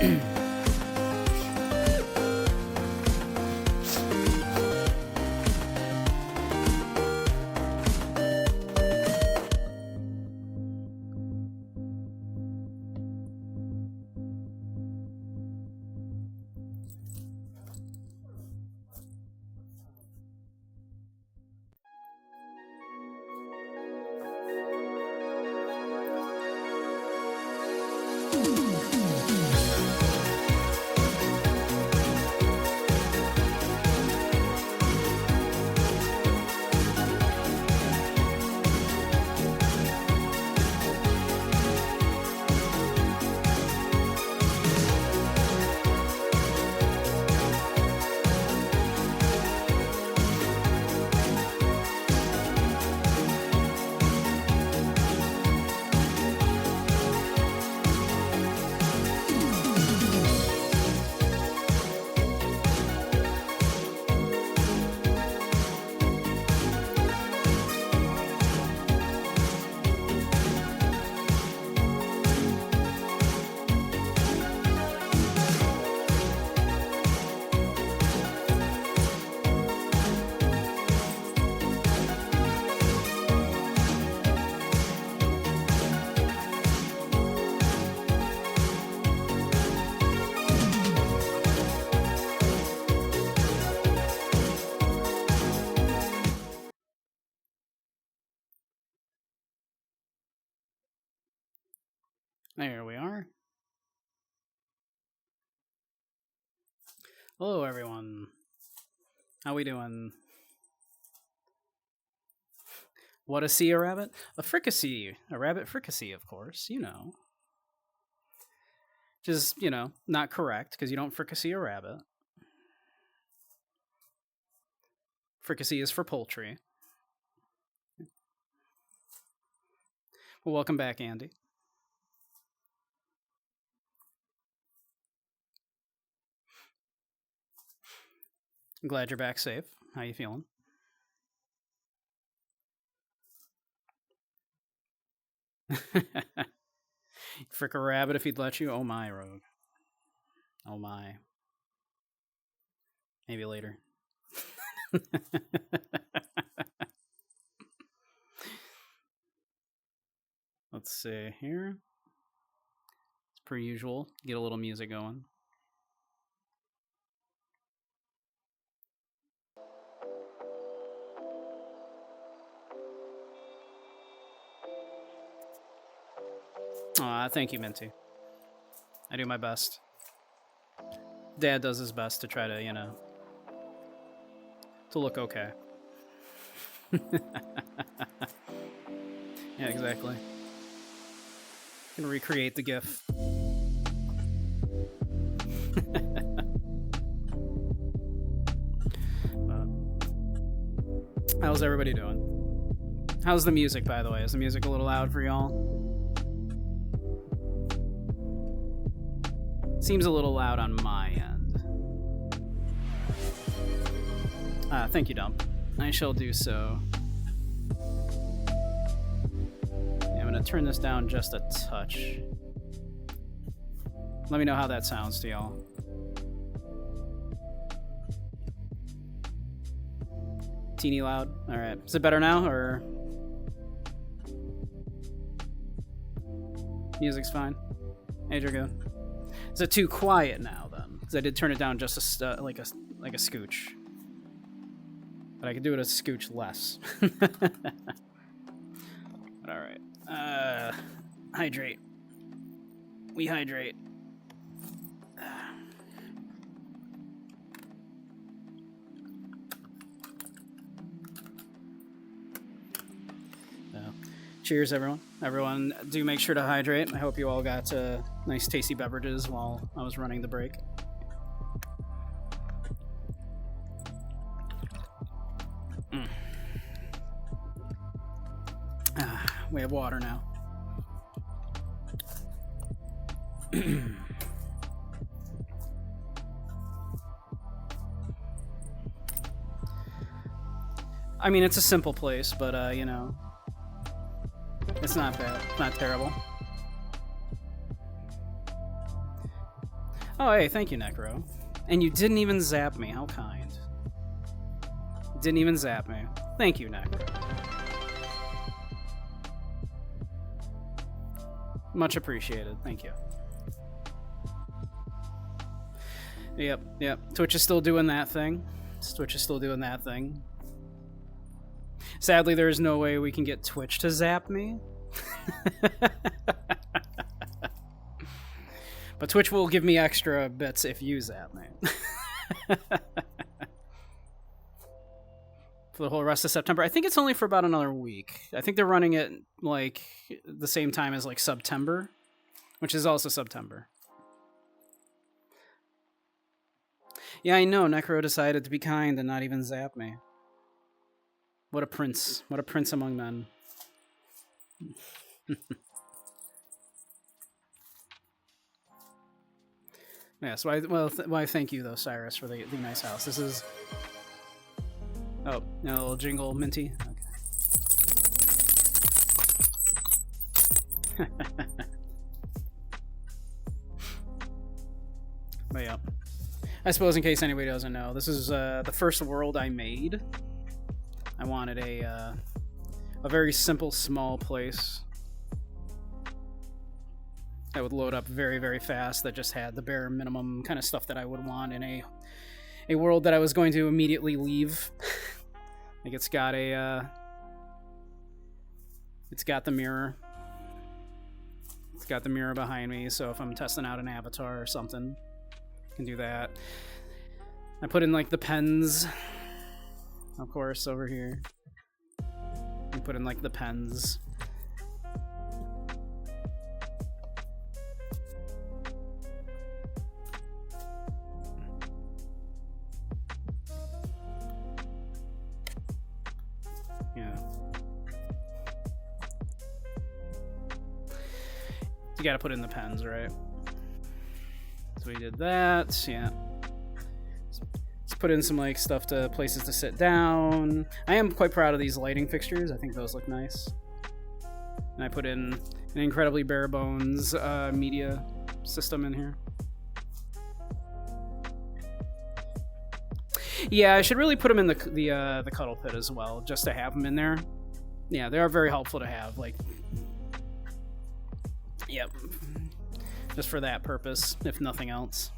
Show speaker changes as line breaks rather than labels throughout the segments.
There we are. Hello, everyone. How we doing? What a sea rabbit? A fricassee. A rabbit fricassee, of course. You know. Just, not correct, because you don't fricassee a rabbit. Fricassee is for poultry. Well, welcome back, Andy. I'm glad you're back safe. How you feeling? Frick a rabbit if he'd let you. Oh my, Rogue. Oh my. Maybe later. Let's see here. It's per usual. Get a little music going. Aw, thank you, Minty. I do my best. Dad does his best to try to, to look okay. Yeah, exactly. Gonna recreate the GIF. How's everybody doing? How's the music, by the way? Is the music a little loud for y'all? Seems a little loud on my end. Thank you, Dump. I shall do so. Yeah, I'm gonna turn this down just a touch. Let me know how that sounds to y'all. Teeny loud? Alright. Is it better now, or? Music's fine? Age are good. Is it too quiet now, then? Because I did turn it down just like a scooch. But I could do it a scooch less. Alright. Hydrate. We hydrate. Cheers, everyone. Everyone, do make sure to hydrate. I hope you all got nice, tasty beverages while I was running the break. We have water now. I mean, it's a simple place, but, it's not bad. It's not terrible. Oh, hey, thank you, Necro. And you didn't even zap me. How kind. Didn't even zap me. Thank you, Necro. Much appreciated. Thank you. Yep. Twitch is still doing that thing. Twitch is still doing that thing. Sadly, there is no way we can get Twitch to zap me. But Twitch will give me extra bits if you zap me. For the whole rest of September. I think it's only for about another week. I think they're running it like the same time as like September, which is also September. Yeah, I know. Necro decided to be kind and not even zap me. What a prince. What a prince among men. Yeah, so I thank you, though, Cyrus, for the nice house. This is... Oh, a little jingle, Minty? Okay. But yeah. I suppose in case anybody doesn't know, this is the first world I made. I wanted a very simple, small place that would load up very, very fast, that just had the bare minimum kind of stuff that I would want in a world that I was going to immediately leave. Like it's got the mirror. It's got the mirror behind me, so if I'm testing out an avatar or something, I can do that. I put in like the pens, of course, over here. I put in like the pens. Yeah. You gotta put in the pens, right? So we did that, yeah. Let's put in some like stuff to places to sit down. I am quite proud of these lighting fixtures. I think those look nice. And I put in an incredibly bare bones media system in here. Yeah, I should really put them in the cuddle pit as well, just to have them in there. Yeah, they are very helpful to have. Like, yep, just for that purpose, if nothing else.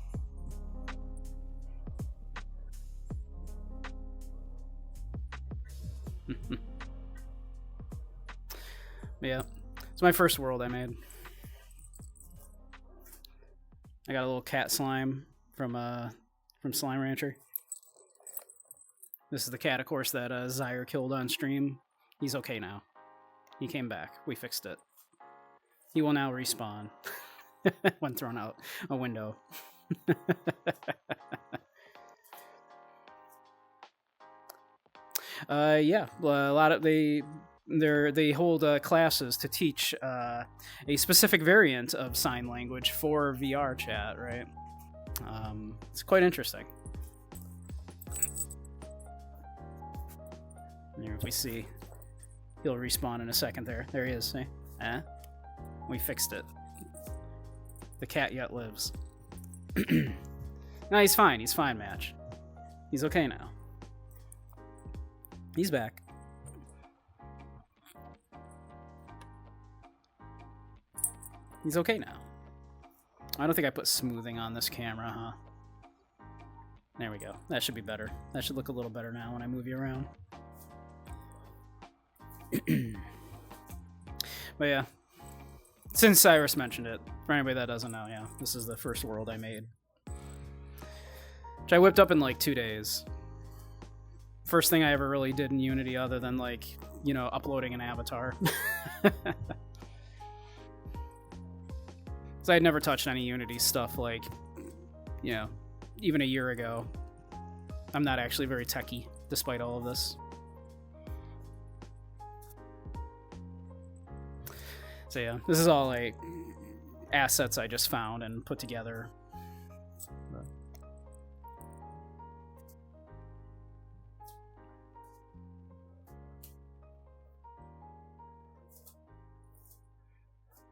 Yeah, it's my first world I made. I got a little cat slime from Slime Rancher. This is the cat, of course, that Zyre killed on stream. He's okay now. He came back. We fixed it. He will now respawn when thrown out a window. Yeah, a lot of they hold classes to teach a specific variant of sign language for VRChat, right? It's quite interesting. Here we see he'll respawn in a second. There he is. See? We fixed it. The cat yet lives. No, he's fine. He's fine, Match. He's okay now. He's back. He's okay now. I don't think I put smoothing on this camera, huh? There we go. That should be better. That should look a little better now when I move you around. But yeah, since Cyrus mentioned it, for anybody that doesn't know, yeah, this is the first world I made, which I whipped up in like 2 days. First thing I ever really did in Unity, other than like, you know, uploading an avatar. So I had never touched any Unity stuff, like, you know, even a year ago. I'm not actually very techie, despite all of this. So yeah, this is all like assets I just found and put together. But...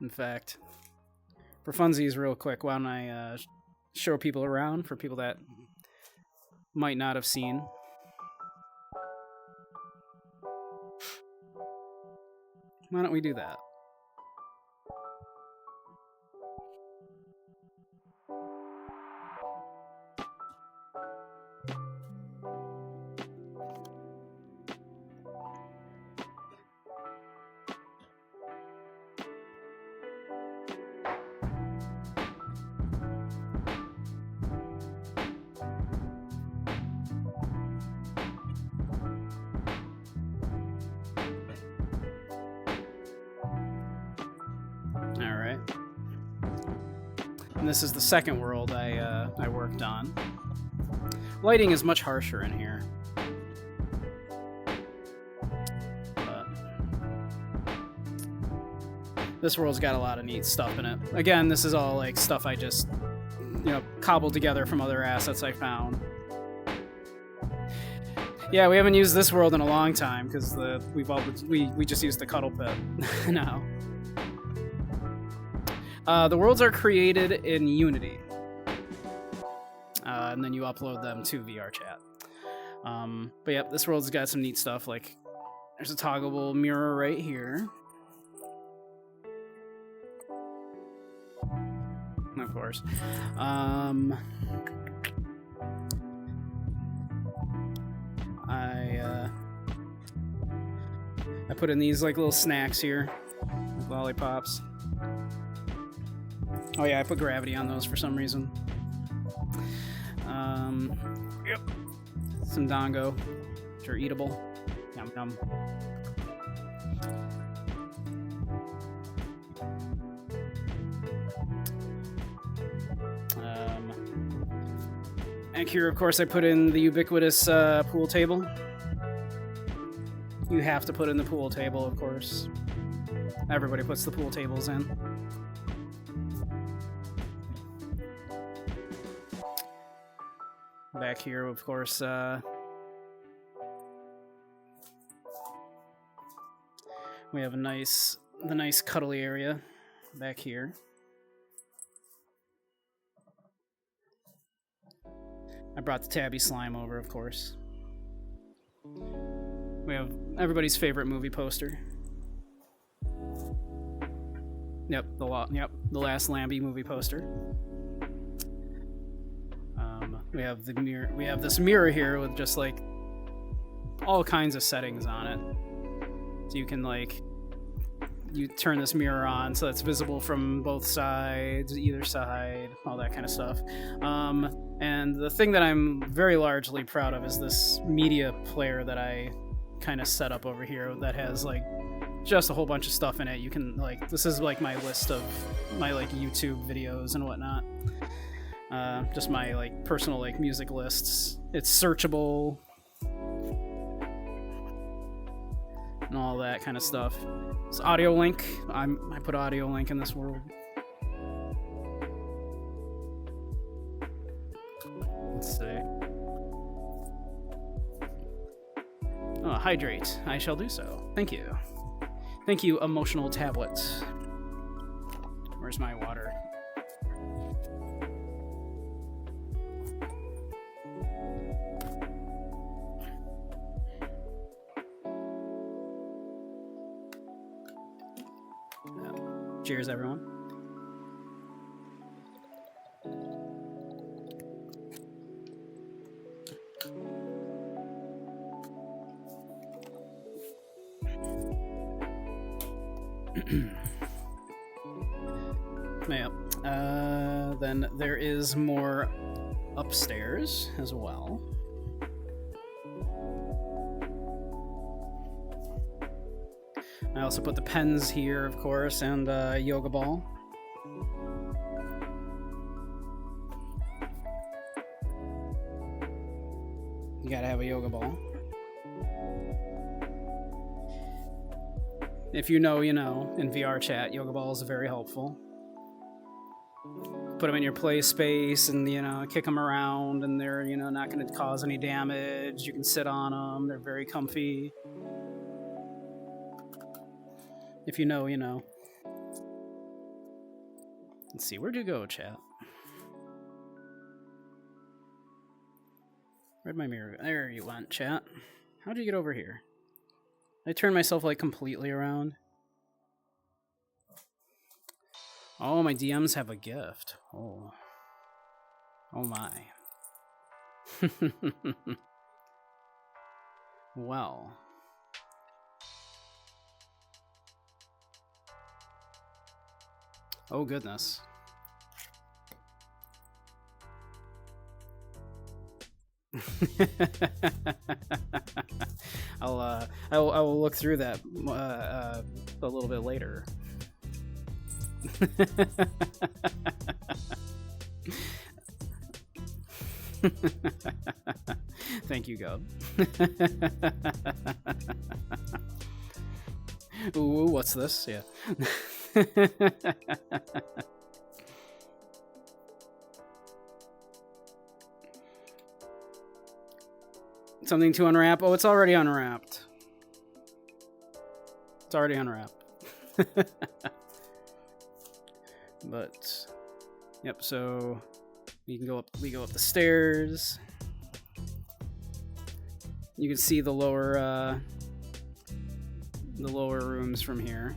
in fact, for funsies, real quick, why don't I show people around for people that might not have seen. Why don't we do that? And this is the second world I worked on. Lighting is much harsher in here. But this world's got a lot of neat stuff in it. Again, this is all like stuff I just, cobbled together from other assets I found. Yeah, we haven't used this world in a long time because we just used the cuddle pit now. The worlds are created in Unity, and then you upload them to VRChat. But yep, this world's got some neat stuff. Like, there's a toggleable mirror right here. Of course. I put in these like little snacks here, like lollipops. Oh yeah, I put gravity on those for some reason. Yep. Some dango, which are eatable. Yum yum. And here, of course, I put in the ubiquitous pool table. You have to put in the pool table, of course. Everybody puts the pool tables in. Back here, of course, we have the nice cuddly area back here. I brought the tabby slime over, of course. We have everybody's favorite movie poster. Yep, the last Lambie movie poster. We have the mirror. We have this mirror here with just like all kinds of settings on it. So you can you turn this mirror on so it's visible from both sides, either side, all that kind of stuff. And the thing that I'm very largely proud of is this media player that I kind of set up over here that has just a whole bunch of stuff in it. You can this is my list of my YouTube videos and whatnot. Just my personal music lists. It's searchable and all that kind of stuff. It's audio link. I put audio link in this world. Let's see. Oh, hydrate. I shall do so. Thank you. Thank you, emotional tablet. Where's my water? Cheers, everyone. Yep. Then there is more upstairs as well. I also put the pens here, of course, and a yoga ball. You gotta have a yoga ball. If you know, you know. In VRChat, yoga balls are very helpful. Put them in your play space and, kick them around, and they're, not going to cause any damage. You can sit on them. They're very comfy. If you know, you know. Let's see, where'd you go, chat? Where'd my mirror go? There you went, chat. How'd you get over here? I turned myself like completely around. Oh, my DMs have a gift. Oh. Oh my. Well. Oh goodness. I will look through that a little bit later. Thank you, Gub. Ooh, what's this? Yeah. Something to unwrap? Oh, it's already unwrapped. It's already unwrapped. But, yep, so we go up the stairs. You can see the lower rooms from here.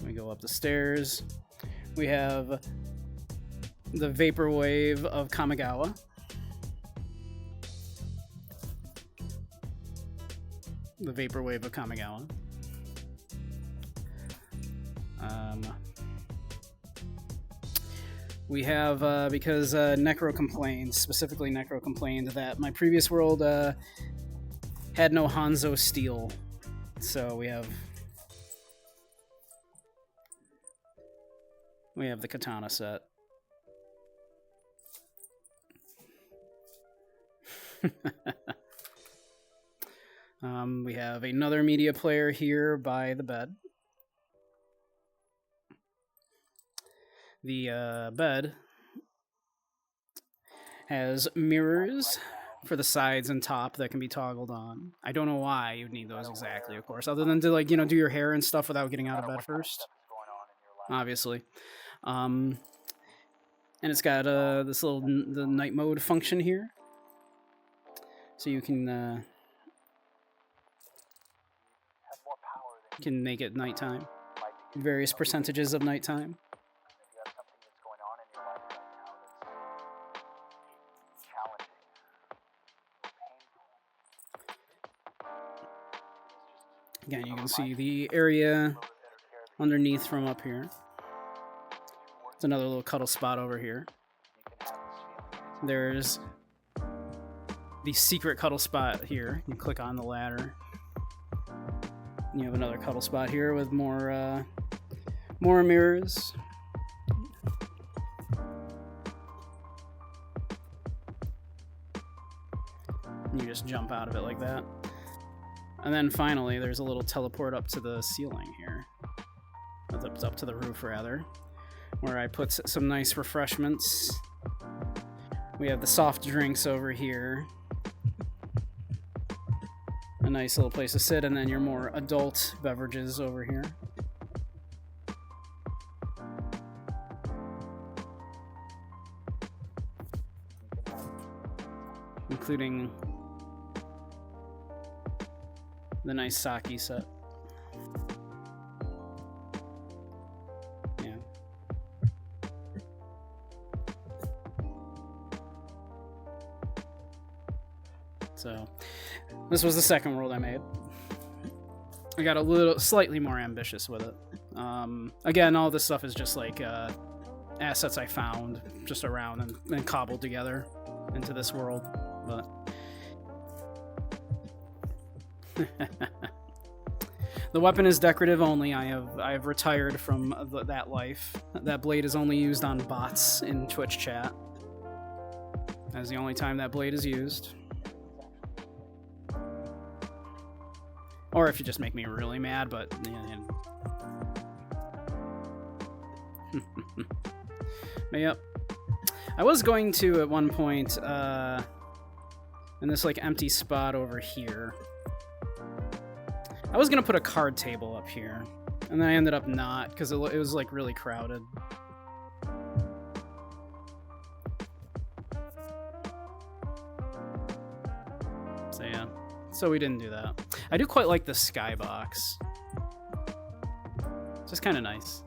We go up the stairs. We have the Vaporwave of Kamigawa. The Vaporwave of Kamigawa. We have, because Necro complained, specifically Necro complained that my previous world had no Hanzo steel. So we have the katana set. We have another media player here by the bed. The bed has mirrors for the sides and top that can be toggled on. I don't know why you'd need those exactly, of course, other than to, like, you know, do your hair and stuff without getting out of bed first. Obviously. And it's got this little the night mode function here. So you can make it nighttime. Various percentages of nighttime. Again, you can see the area underneath from up here. It's another little cuddle spot over here. There's the secret cuddle spot here. You click on the ladder. You have another cuddle spot here with more mirrors. You just jump out of it like that. And then finally, there's a little teleport up to the ceiling here. Up to the roof, rather, where I put some nice refreshments. We have the soft drinks over here. A nice little place to sit, and then your more adult beverages over here. Including the nice sake set. Yeah. So, this was the second world I made. I got slightly more ambitious with it. Again, all this stuff is just like assets I found just around and cobbled together into this world. But the weapon is decorative only. I have retired from that life. That blade is only used on bots in Twitch chat. That's the only time that blade is used. Or if you just make me really mad, but but yep. I was going to at one point in this like empty spot over here. I was gonna put a card table up here, and then I ended up not because it was like really crowded. so we didn't do that. I do quite like the skybox. It's just kind of nice.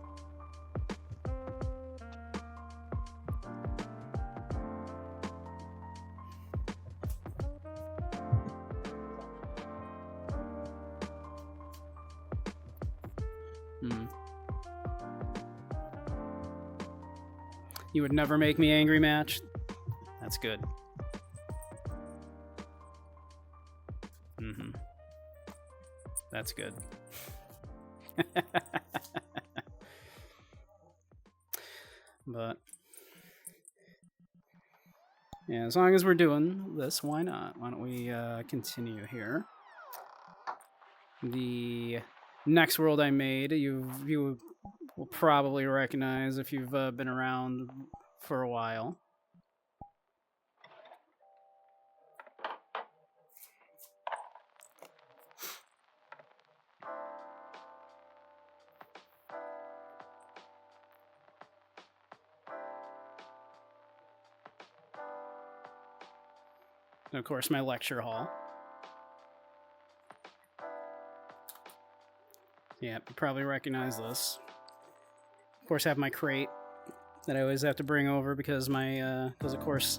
You would never make me angry, match. That's good. That's good. But yeah, as long as we're doing this, why not? Why don't we continue here? The next world I made, you will probably recognize if you've been around for a while. And of course, my lecture hall. Yeah, you probably recognize this. Of course, I have my crate that I always have to bring over because of course,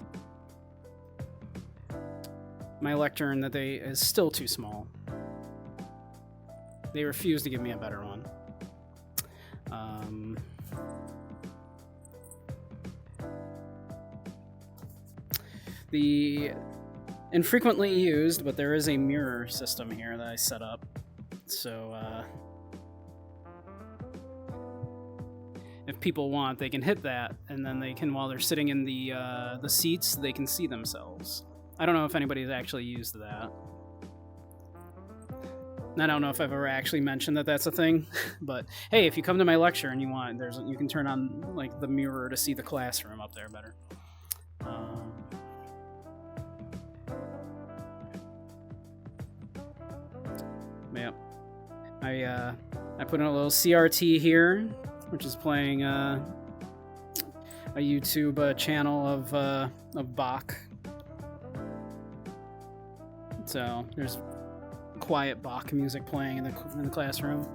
my lectern that is still too small. They refuse to give me a better one. The infrequently used, but there is a mirror system here that I set up. So, if people want, they can hit that, and then they can, while they're sitting in the seats, they can see themselves. I don't know if anybody's actually used that. I don't know if I've ever actually mentioned that that's a thing, but hey, if you come to my lecture and you want, you can turn on like the mirror to see the classroom up there better. Yep. I put in a little CRT here, which is playing a YouTube channel of Bach. So there's quiet Bach music playing in the classroom.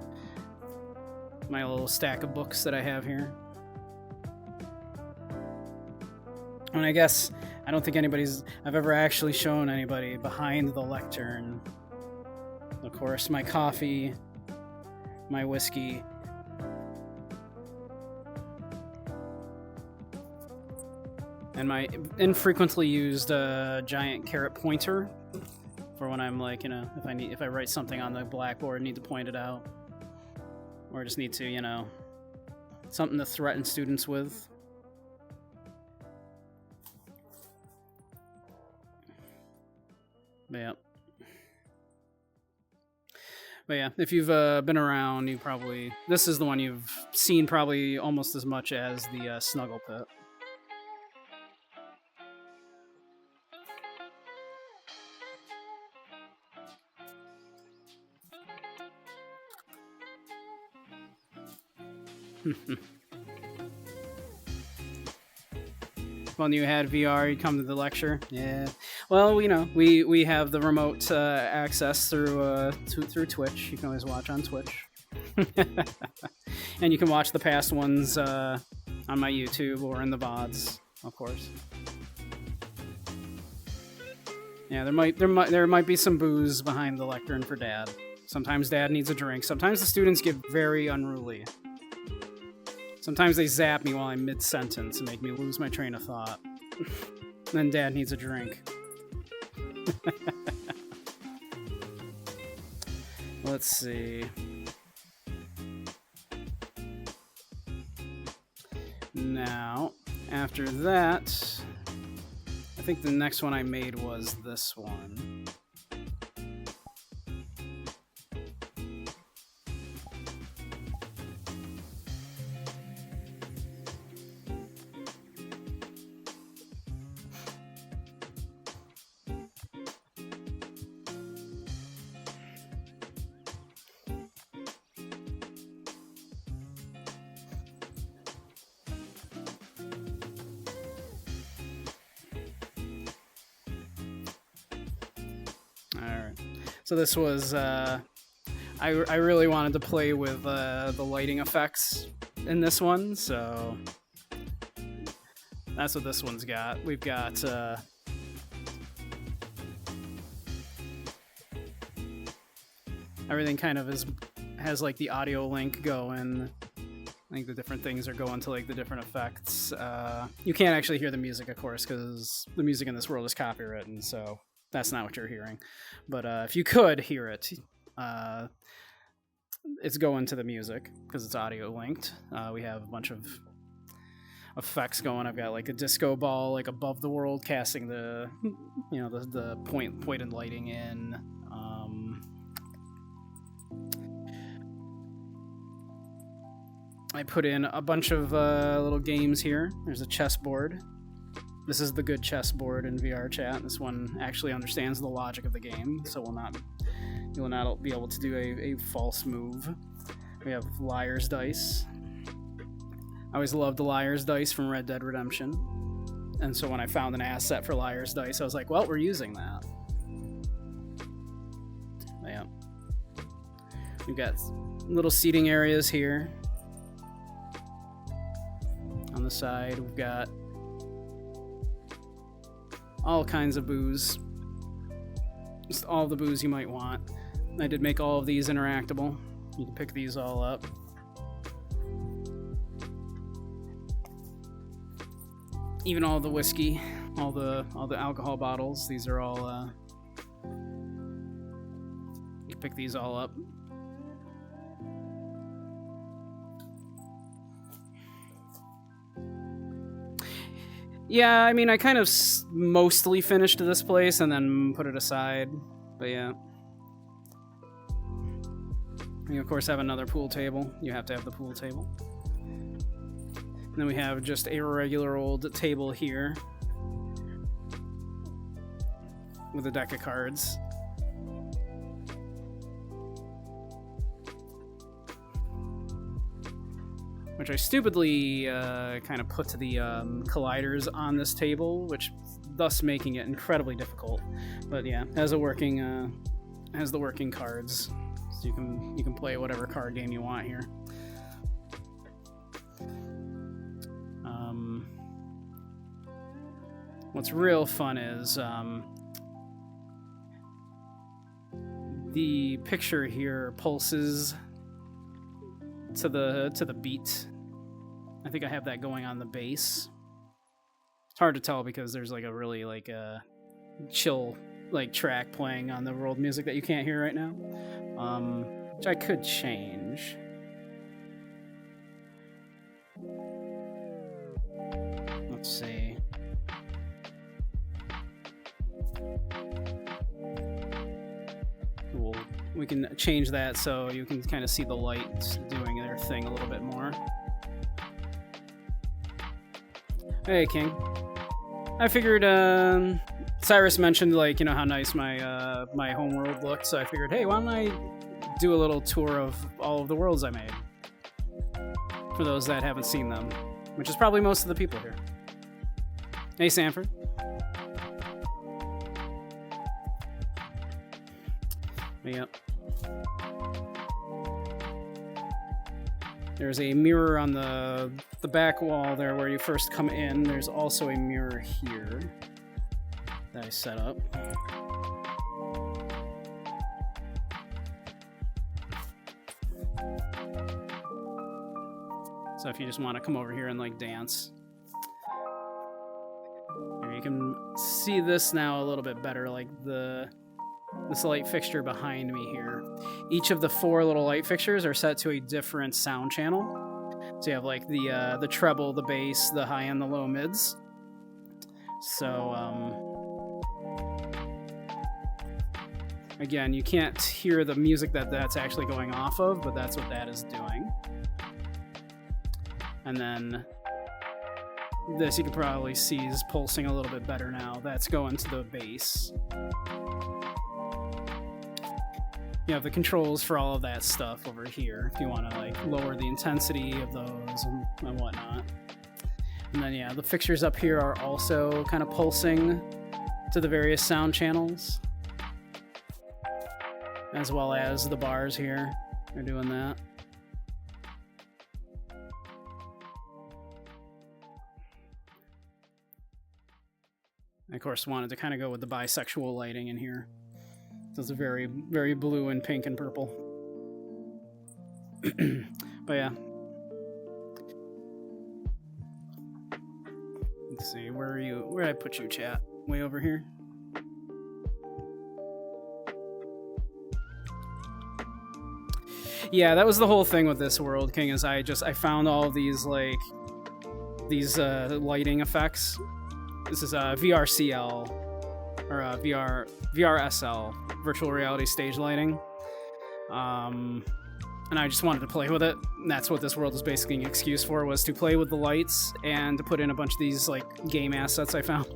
My little stack of books that I have here. And I guess I don't think I've ever actually shown anybody behind the lectern. Of course, my coffee, my whiskey, and my infrequently used giant carrot pointer for when I'm like, if I write something on the blackboard, need to point it out, or just need to, something to threaten students with. But yeah, if you've been around, this is the one you've seen probably almost as much as the Snuggle Pit. When you had VR, you'd come to the lecture. Yeah. Well, we have the remote access through Twitch. You can always watch on Twitch, and you can watch the past ones on my YouTube or in the VODs, of course. Yeah, there might be some booze behind the lectern for Dad. Sometimes Dad needs a drink. Sometimes the students get very unruly. Sometimes they zap me while I'm mid-sentence and make me lose my train of thought. Then Dad needs a drink. Let's see. Now, after that, I think the next one I made was this one. So this was, I really wanted to play with the lighting effects in this one, so that's what this one's got. We've got everything kind of has like the audio link going. I think the different things are going to like the different effects. You can't actually hear the music, of course, because the music in this world is copywritten, so that's not what you're hearing. But if you could hear it, it's going to the music because it's audio linked. We have a bunch of effects going. I've got like a disco ball like above the world, casting the the pointed lighting in. I put in a bunch of little games here. There's a chessboard. This is the good chessboard in VRChat. This one actually understands the logic of the game, so you will not be able to do a false move. We have Liar's Dice. I always loved the Liar's Dice from Red Dead Redemption. And so when I found an asset for Liar's Dice, I was like, well, we're using that. Yeah. We've got little seating areas here. On the side, we've got all kinds of booze. Just all the booze you might want. I did make all of these interactable. You can pick these all up. Even all the whiskey, all the alcohol bottles. These are all. You can pick these all up. Yeah, I mean, I kind of mostly finished this place and then put it aside, but yeah. You, of course, have another pool table. You have to have the pool table. And then we have just a regular old table here with a deck of cards. Which I stupidly kind of put to the colliders on this table, which thus making it incredibly difficult. But yeah, has the working cards, so you can play whatever card game you want here. What's real fun is the picture here pulses to the beat. I think I have that going on the bass. It's hard to tell because there's like a really like a chill like track playing on the world music that you can't hear right now, which I could change. Let's see. We can change that so you can kind of see the lights doing their thing a little bit more. Hey, King. I figured, Cyrus mentioned, like, how nice my my homeworld looked, so I figured, hey, why don't I do a little tour of all of the worlds I made? For those that haven't seen them, which is probably most of the people here. Hey, Sanford. Yep. There's a mirror on the back wall there where you first come in. There's also a mirror here that I set up. So if you just want to come over here and like dance. Here, you can see this now a little bit better, like this light fixture behind me here. Each of the 4 little light fixtures are set to a different sound channel. So you have like the treble, the bass, the high and the low mids. So again, you can't hear the music that's actually going off of, but that's what that is doing. And then this you can probably see is pulsing a little bit better now. That's going to the bass. You have the controls for all of that stuff over here if you want to like lower the intensity of those and whatnot. And then yeah, the fixtures up here are also kind of pulsing to the various sound channels. as well as the bars here are doing that. I, of course, wanted to kind of go with the bisexual lighting in here. So it's very, very blue and pink and purple. But yeah. Let's see, where are you? Where did I put you, chat? Way over here? Yeah, that was the whole thing with this world, King, is I found all these, like, these lighting effects. This is a VRCL, or a VRSL, virtual reality stage lighting. And I just wanted to play with it. And that's what this world was basically an excuse for, was to play with the lights and to put in a bunch of these, like, game assets I found.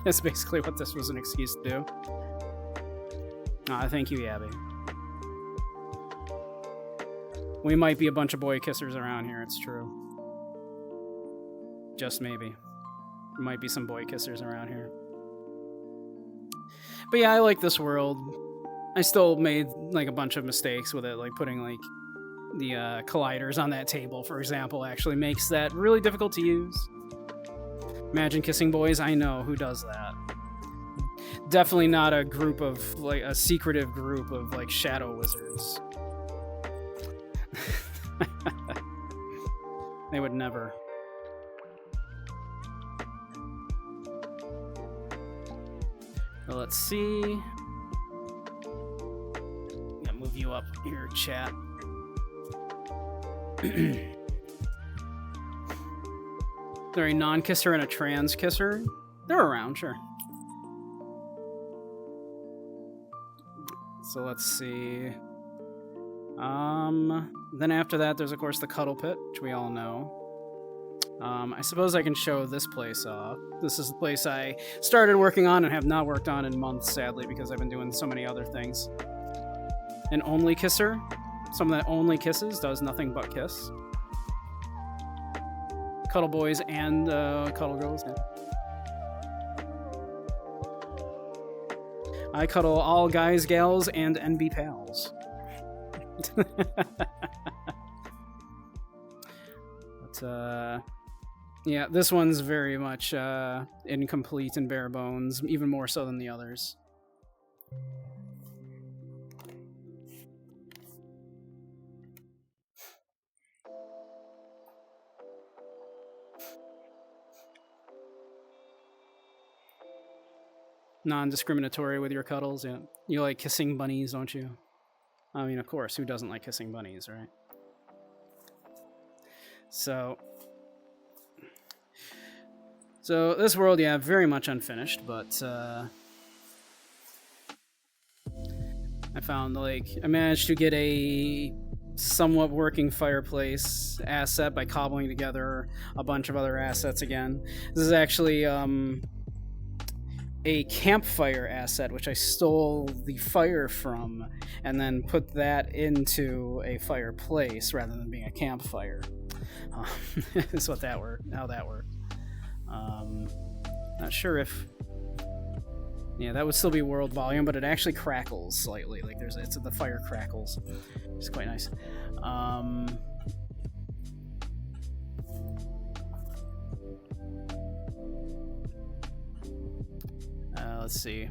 That's basically what this was an excuse to do. Thank you, Yabby. We might be a bunch of boy kissers around here, it's true. Just maybe. There might be some boy kissers around here. But yeah, I like this world. I still made, like, a bunch of mistakes with it, like putting, like, the colliders on that table, for example, actually makes that really difficult to use. Imagine kissing boys, I know who does that. Definitely not a group of, like, a secretive group of, like, shadow wizards. They would never. Well, let's see. Move you up here, chat. They're a non-kisser and a trans kisser. They're around, sure. So let's see. Then after that, there's of course the Cuddle Pit, which we all know. I suppose I can show this place off. This is the place I started working on and have not worked on in months, sadly, because I've been doing so many other things. An only kisser. Someone that only kisses, does nothing but kiss. Cuddle boys and cuddle girls. Yeah. I cuddle all guys, gals, and NB pals. But, yeah, this one's very much incomplete and bare bones, even more so than the others. Non-discriminatory with your cuddles, yeah. You like kissing bunnies, don't you? I mean, of course, who doesn't like kissing bunnies, right? So this world, yeah, very much unfinished, but I found, like, I managed to get a somewhat working fireplace asset by cobbling together a bunch of other assets again. This is actually a campfire asset, which I stole the fire from and then put that into a fireplace rather than being a campfire. That's how that worked. Not sure if, yeah, that would still be world volume, but it actually crackles slightly. Like the fire crackles. It's quite nice. Let's see.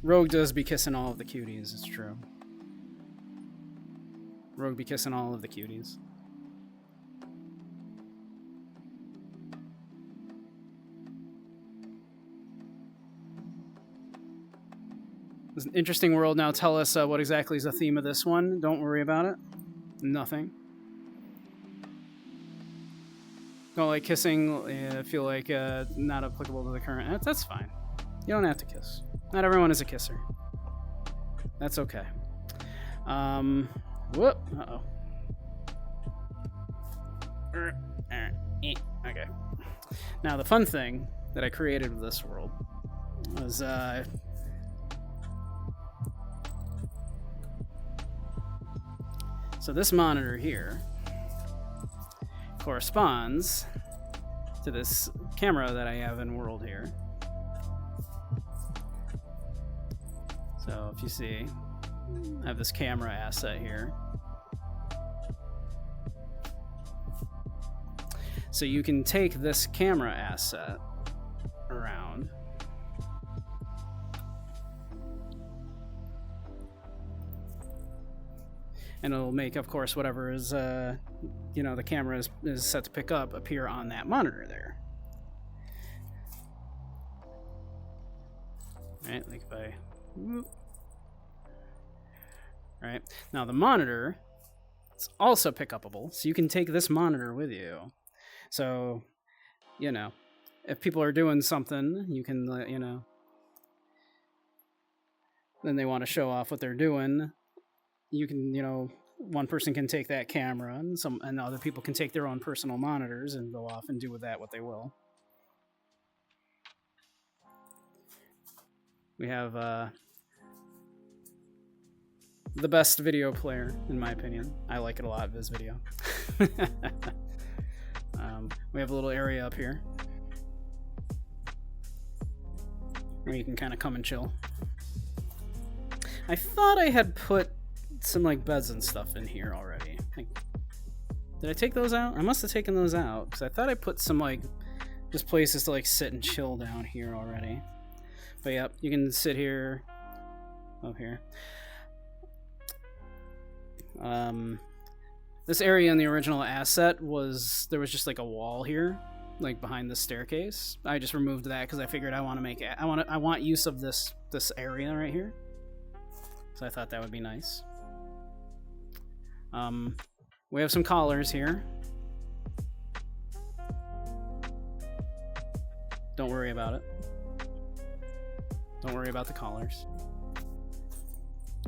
Rogue does be kissing all of the cuties, it's true. Rogue be kissing all of the cuties. It's an interesting world. Now tell us what exactly is the theme of this one. Don't worry about it. Nothing. Don't like kissing. I feel like not applicable to the current. That's fine. You don't have to kiss. Not everyone is a kisser. That's okay. Whoop. Uh-oh. Okay. Now, the fun thing that I created with this world was so this monitor here corresponds to this camera that I have in world here. So if you see, I have this camera asset here. So you can take this camera asset around. And it'll make, of course, whatever is, you know, the camera is set to pick up appear on that monitor there. Right, like if I... Whoop. Right, now the monitor, it's also pick upable, so you can take this monitor with you. So, you know, if people are doing something, you can, you know, then they want to show off what they're doing. You can, you know, one person can take that camera and other people can take their own personal monitors and go off and do with that what they will. We have the best video player, in my opinion. I like it a lot, Viz Video. We have a little area up here where you can kind of come and chill. I thought I had put some like beds and stuff in here already. Like, did I take those out? I must have taken those out because I thought I put some like just places to like sit and chill down here already. But yeah, you can sit here, up here. This area in the original asset was, there was just like a wall here, like behind the staircase. I just removed that because I figured I want to make it, I want use of this area right here. So I thought that would be nice. We have some collars here. Don't worry about it. Don't worry about the collars.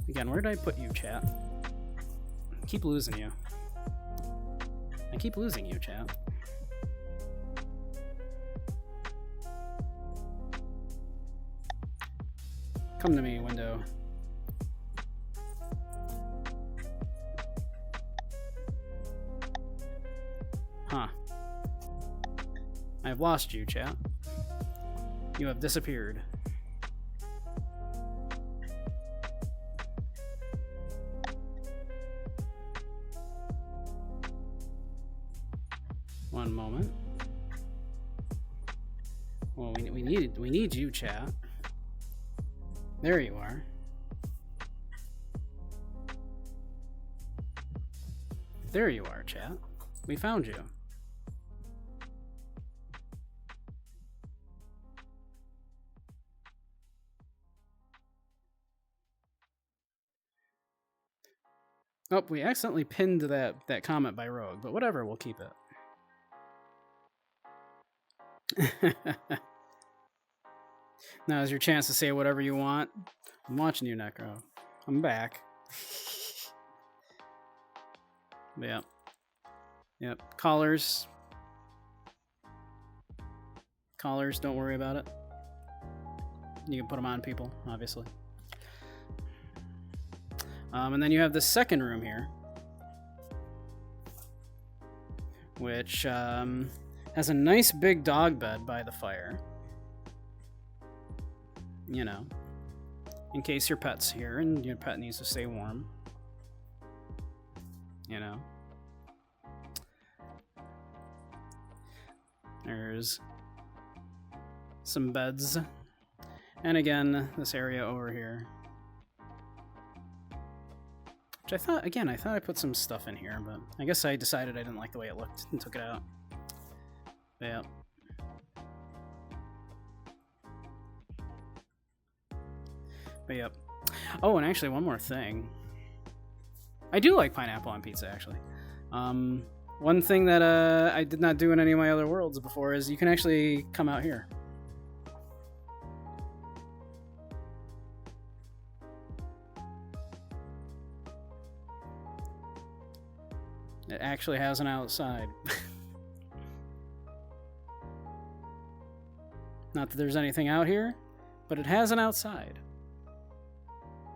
Again, where did I put you, chat? I keep losing you. I keep losing you, chat. Come to me, window. Huh. I have lost you, chat. You have disappeared. One moment. Well, we need you, chat. There you are. There you are, chat. We found you. Oh, we accidentally pinned that comment by Rogue, but whatever, we'll keep it. Now is your chance to say whatever you want. I'm watching you, Necro. I'm back. Yep. Yep. Collars. Collars, don't worry about it. You can put them on people, obviously. And then you have the second room here, which has a nice big dog bed by the fire. You know, in case your pet's here and your pet needs to stay warm. You know. There's some beds. And again, this area over here. Which I thought I put some stuff in here, but I guess I decided I didn't like the way it looked and took it out. But yeah. But yep. Oh, and actually one more thing. I do like pineapple on pizza, actually. One thing that I did not do in any of my other worlds before is you can actually come out here. It actually has an outside. Not that there's anything out here, but it has an outside.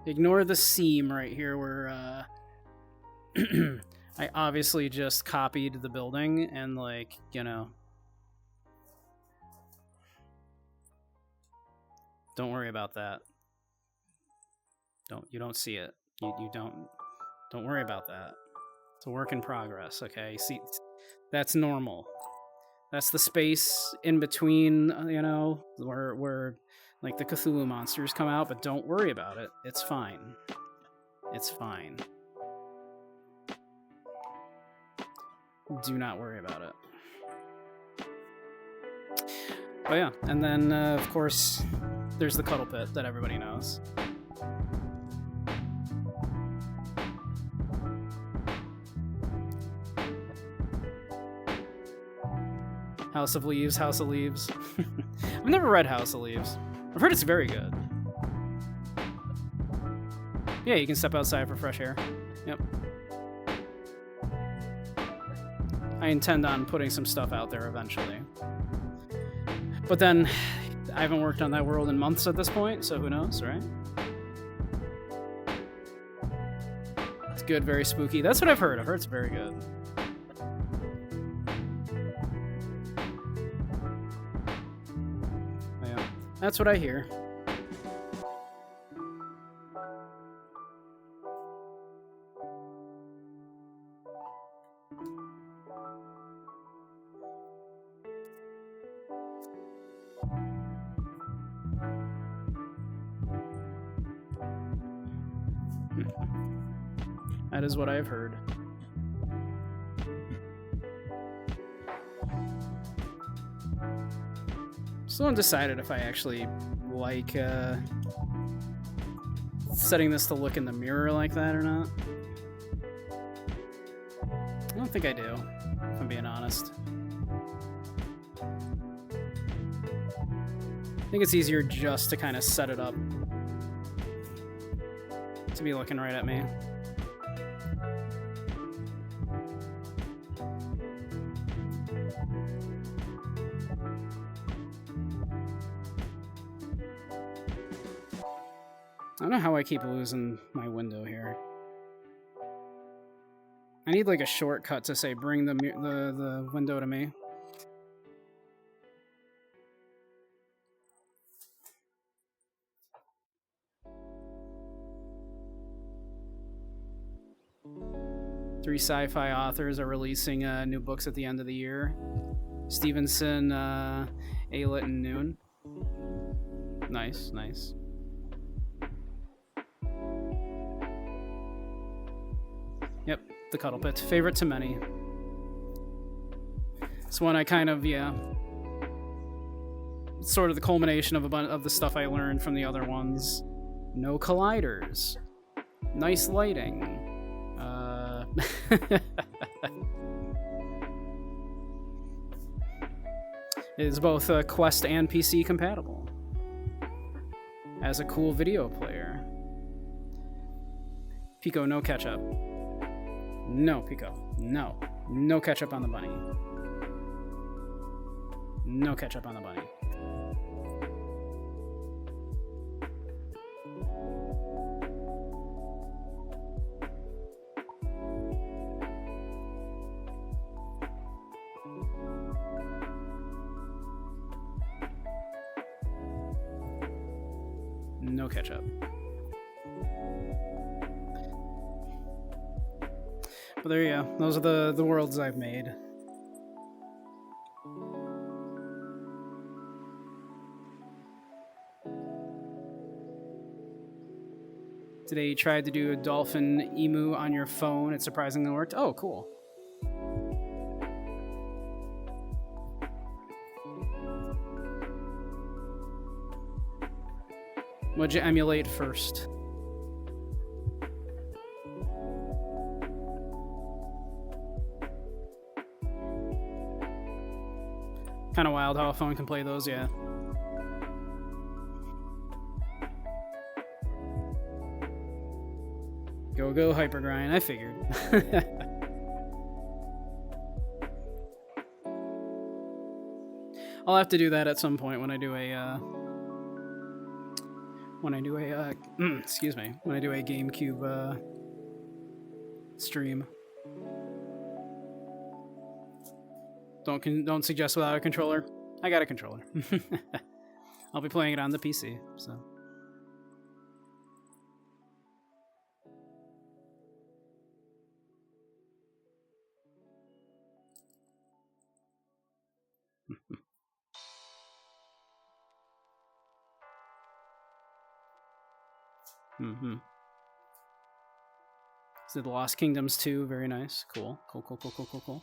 Ignore the seam right here where I obviously just copied the building and, like, you know. Don't worry about that. You don't see it. You don't worry about that. It's a work in progress, okay? See, that's normal. That's the space in between, you know, where like the Cthulhu monsters come out, but don't worry about it. It's fine. It's fine. Do not worry about it. But yeah, and then of course there's the cuddle pit that everybody knows. House of Leaves, House of Leaves. I've never read House of Leaves. I've heard it's very good. Yeah, you can step outside for fresh air. Yep. I intend on putting some stuff out there eventually. But then, I haven't worked on that world in months at this point, so who knows, right? It's good, very spooky. That's what I've heard. I've heard it's very good. Yeah, that's what I hear. That is what I've heard. Still undecided if I actually like setting this to look in the mirror like that or not. I don't think I do, if I'm being honest. I think it's easier just to kind of set it up to be looking right at me. I don't know how I keep losing my window here. I need like a shortcut to say bring the window to me. Three sci-fi authors are releasing new books at the end of the year. Stevenson, Aylett, and Noon. Nice, nice. Yep, the Cuddle Pit. Favorite to many. It's one I kind of, yeah. It's sort of the culmination of a bunch of the stuff I learned from the other ones. No colliders. Nice lighting. It is both Quest and PC compatible. As a cool video player. Pico, no ketchup. No, Pico. No. No ketchup on the bunny. No ketchup on the bunny. No ketchup. But there you go. Those are the worlds I've made. Today you tried to do a dolphin emu on your phone. It surprisingly worked. Oh, cool. What'd you emulate first? Kind of wild how a phone can play those, yeah. Go, go, Hypergrind. I figured. I'll have to do that at some point when I do a, excuse me, when I do a GameCube, stream. Don't suggest without a controller. I got a controller. I'll be playing it on the PC, so. Mm-hmm. So the Lost Kingdoms 2, very nice. Cool. Cool.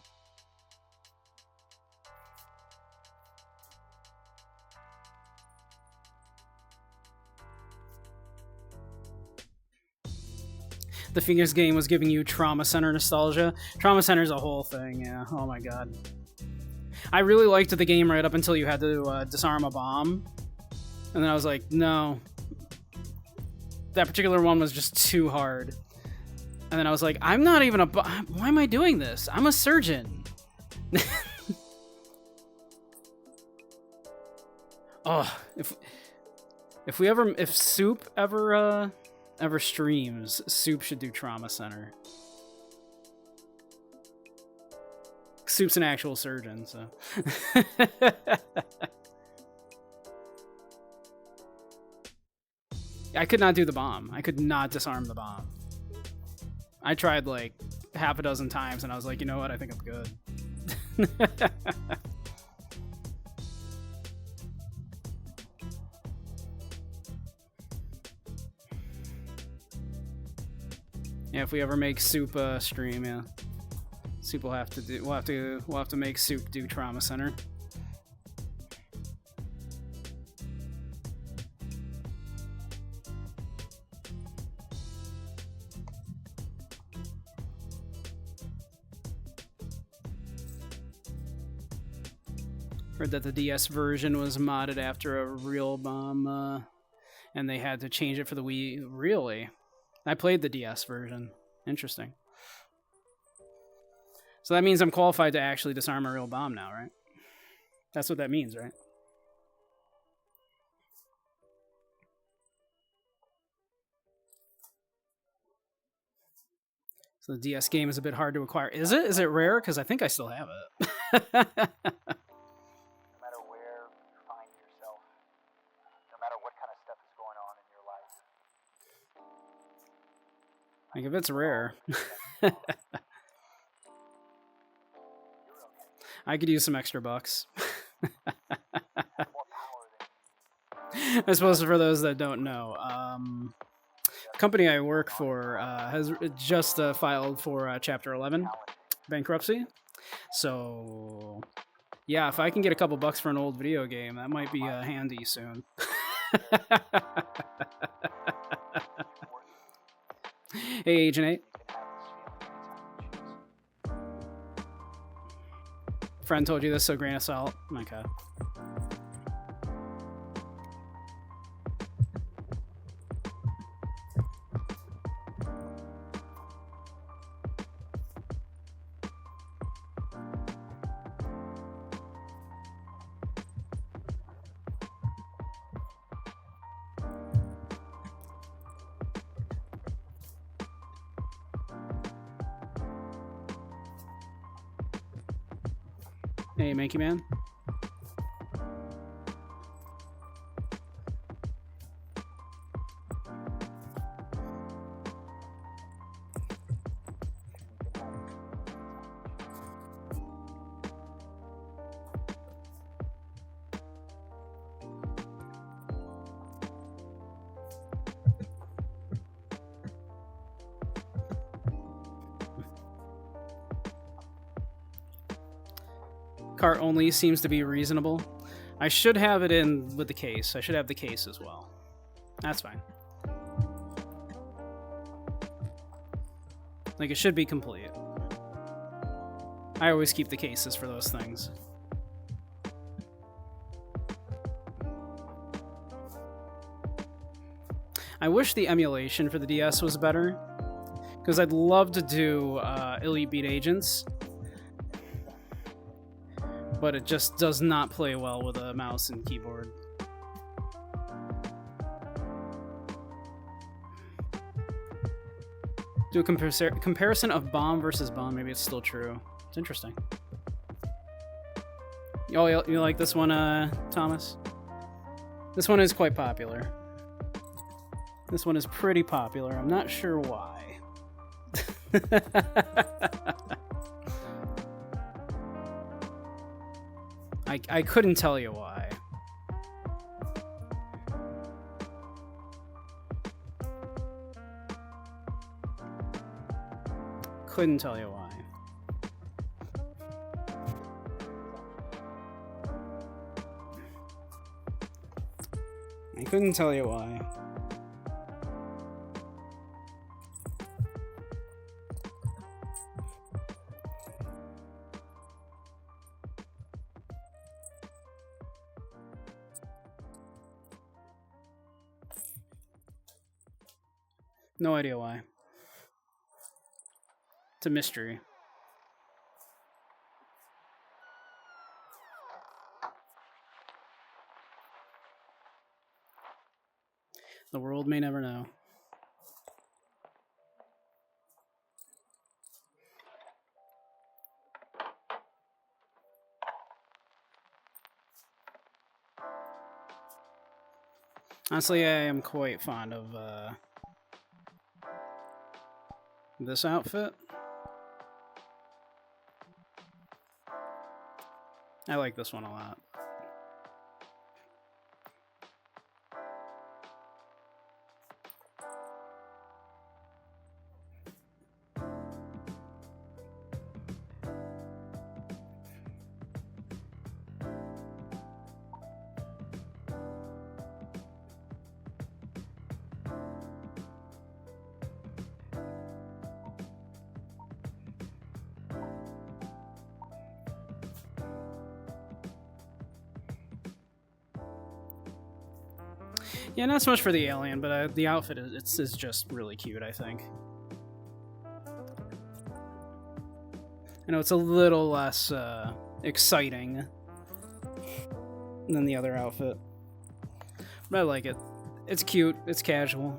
The Phoenix game was giving you Trauma Center nostalgia. Trauma Center's a whole thing, yeah. Oh my god. I really liked the game right up until you had to disarm a bomb. And then I was like, no. That particular one was just too hard. And then I was like, I'm not even why am I doing this? I'm a surgeon. Oh, if Soup ever streams, Soup should do Trauma Center. Soup's an actual surgeon, so. I could not do the bomb. I could not disarm the bomb. I tried like half a dozen times, and I was like, you know what? I think I'm good. Yeah, if we ever make Soup stream, yeah, Soup will have to do. We'll have to make Soup do Trauma Center. Heard that the DS version was modded after a real bomb, and they had to change it for the Wii. Really? I played the DS version. Interesting. So that means I'm qualified to actually disarm a real bomb now, right? That's what that means, right? So the DS game is a bit hard to acquire. Is it? Is it rare? Because I think I still have it. Like, if it's rare, I could use some extra bucks. I suppose for those that don't know, the company I work for has just filed for Chapter 11 bankruptcy. So, yeah, if I can get a couple bucks for an old video game, that might be handy soon. Hey, Agent 8. Friend told you this, so grain of salt. Okay. Hey, Manky Man. Cart only seems to be reasonable. I should have it in with the case. I should have the case as well. That's fine. Like, it should be complete. I always keep the cases for those things. I wish the emulation for the DS was better, because I'd love to do Elite Beat Agents, but it just does not play well with a mouse and keyboard. Do a comparison of bomb versus bomb. Maybe it's still true. It's interesting. Oh, you like this one, Thomas? This one is quite popular. This one is pretty popular. I'm not sure why. I couldn't tell you why. Couldn't tell you why. I couldn't tell you why. No idea why. It's a mystery. The world may never know. Honestly, I am quite fond of this outfit. I like this one a lot. Yeah, not so much for the alien, but the outfit is just really cute, I think. I know it's a little less exciting than the other outfit, but I like it. It's cute. It's casual.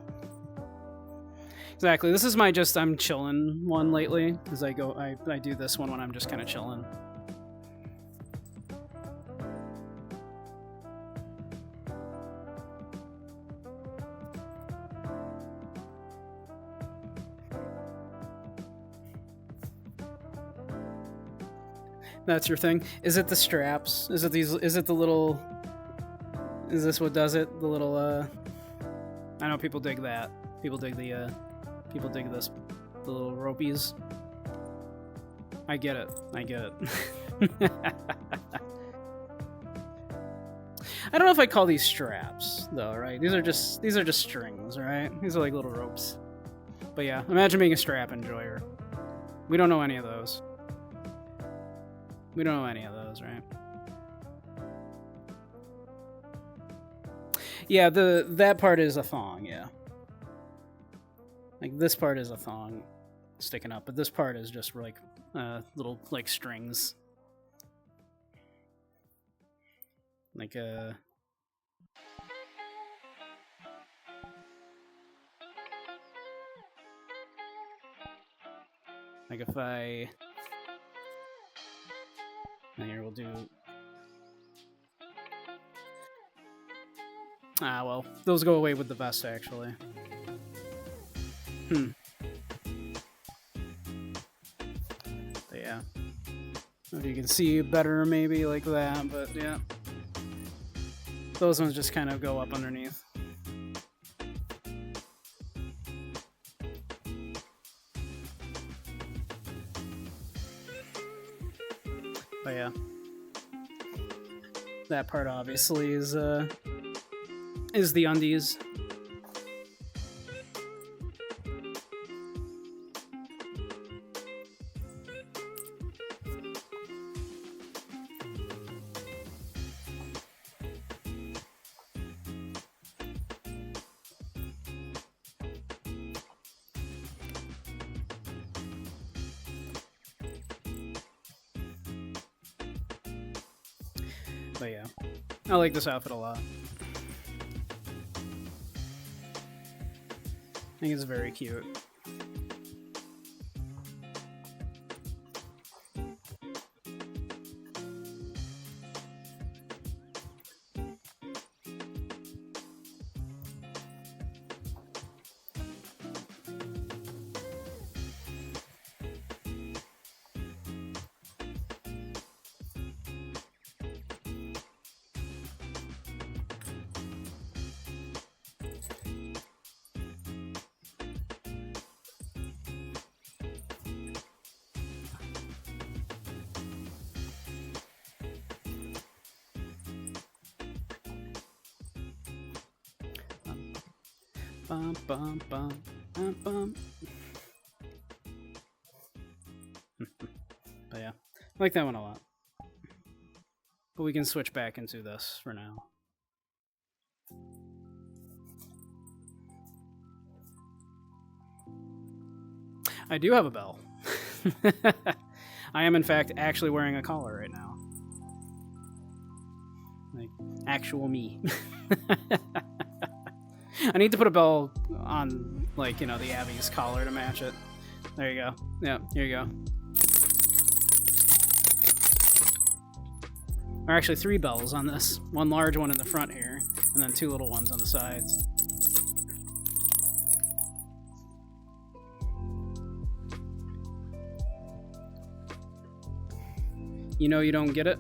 Exactly. This is my just I'm chillin' one lately, because I do this one when I'm just kind of chilling. That's your thing? Is it the straps? Is it these? Is it the little? Is this what does it? The little I know people dig that. People dig the people dig this, the little ropies. I get it. I get it. I don't know if I call these straps though, right? These are just strings, right? These are like little ropes. But yeah, imagine being a strap enjoyer. We don't know any of those. We don't know any of those, right? Yeah, that part is a thong, yeah. Like this part is a thong sticking up, but this part is just like little like strings. Like if I and here we'll do well, those go away with the vest actually. But yeah. If you can see better maybe like that, but yeah. Those ones just kind of go up underneath. But yeah. That part obviously is the undies. But yeah, I like this outfit a lot. I think it's very cute. bum, bum, bum, bum, bum. But yeah, I like that one a lot. But we can switch back into this for now. I do have a bell. I am, in fact, actually wearing a collar right now. Like, actual me. I need to put a bell on, like, you know, the Abby's collar to match it. There you go. Yeah, here you go. Or actually 3 bells on this. 1 large one in the front here, and then 2 little ones on the sides. You know you don't get it?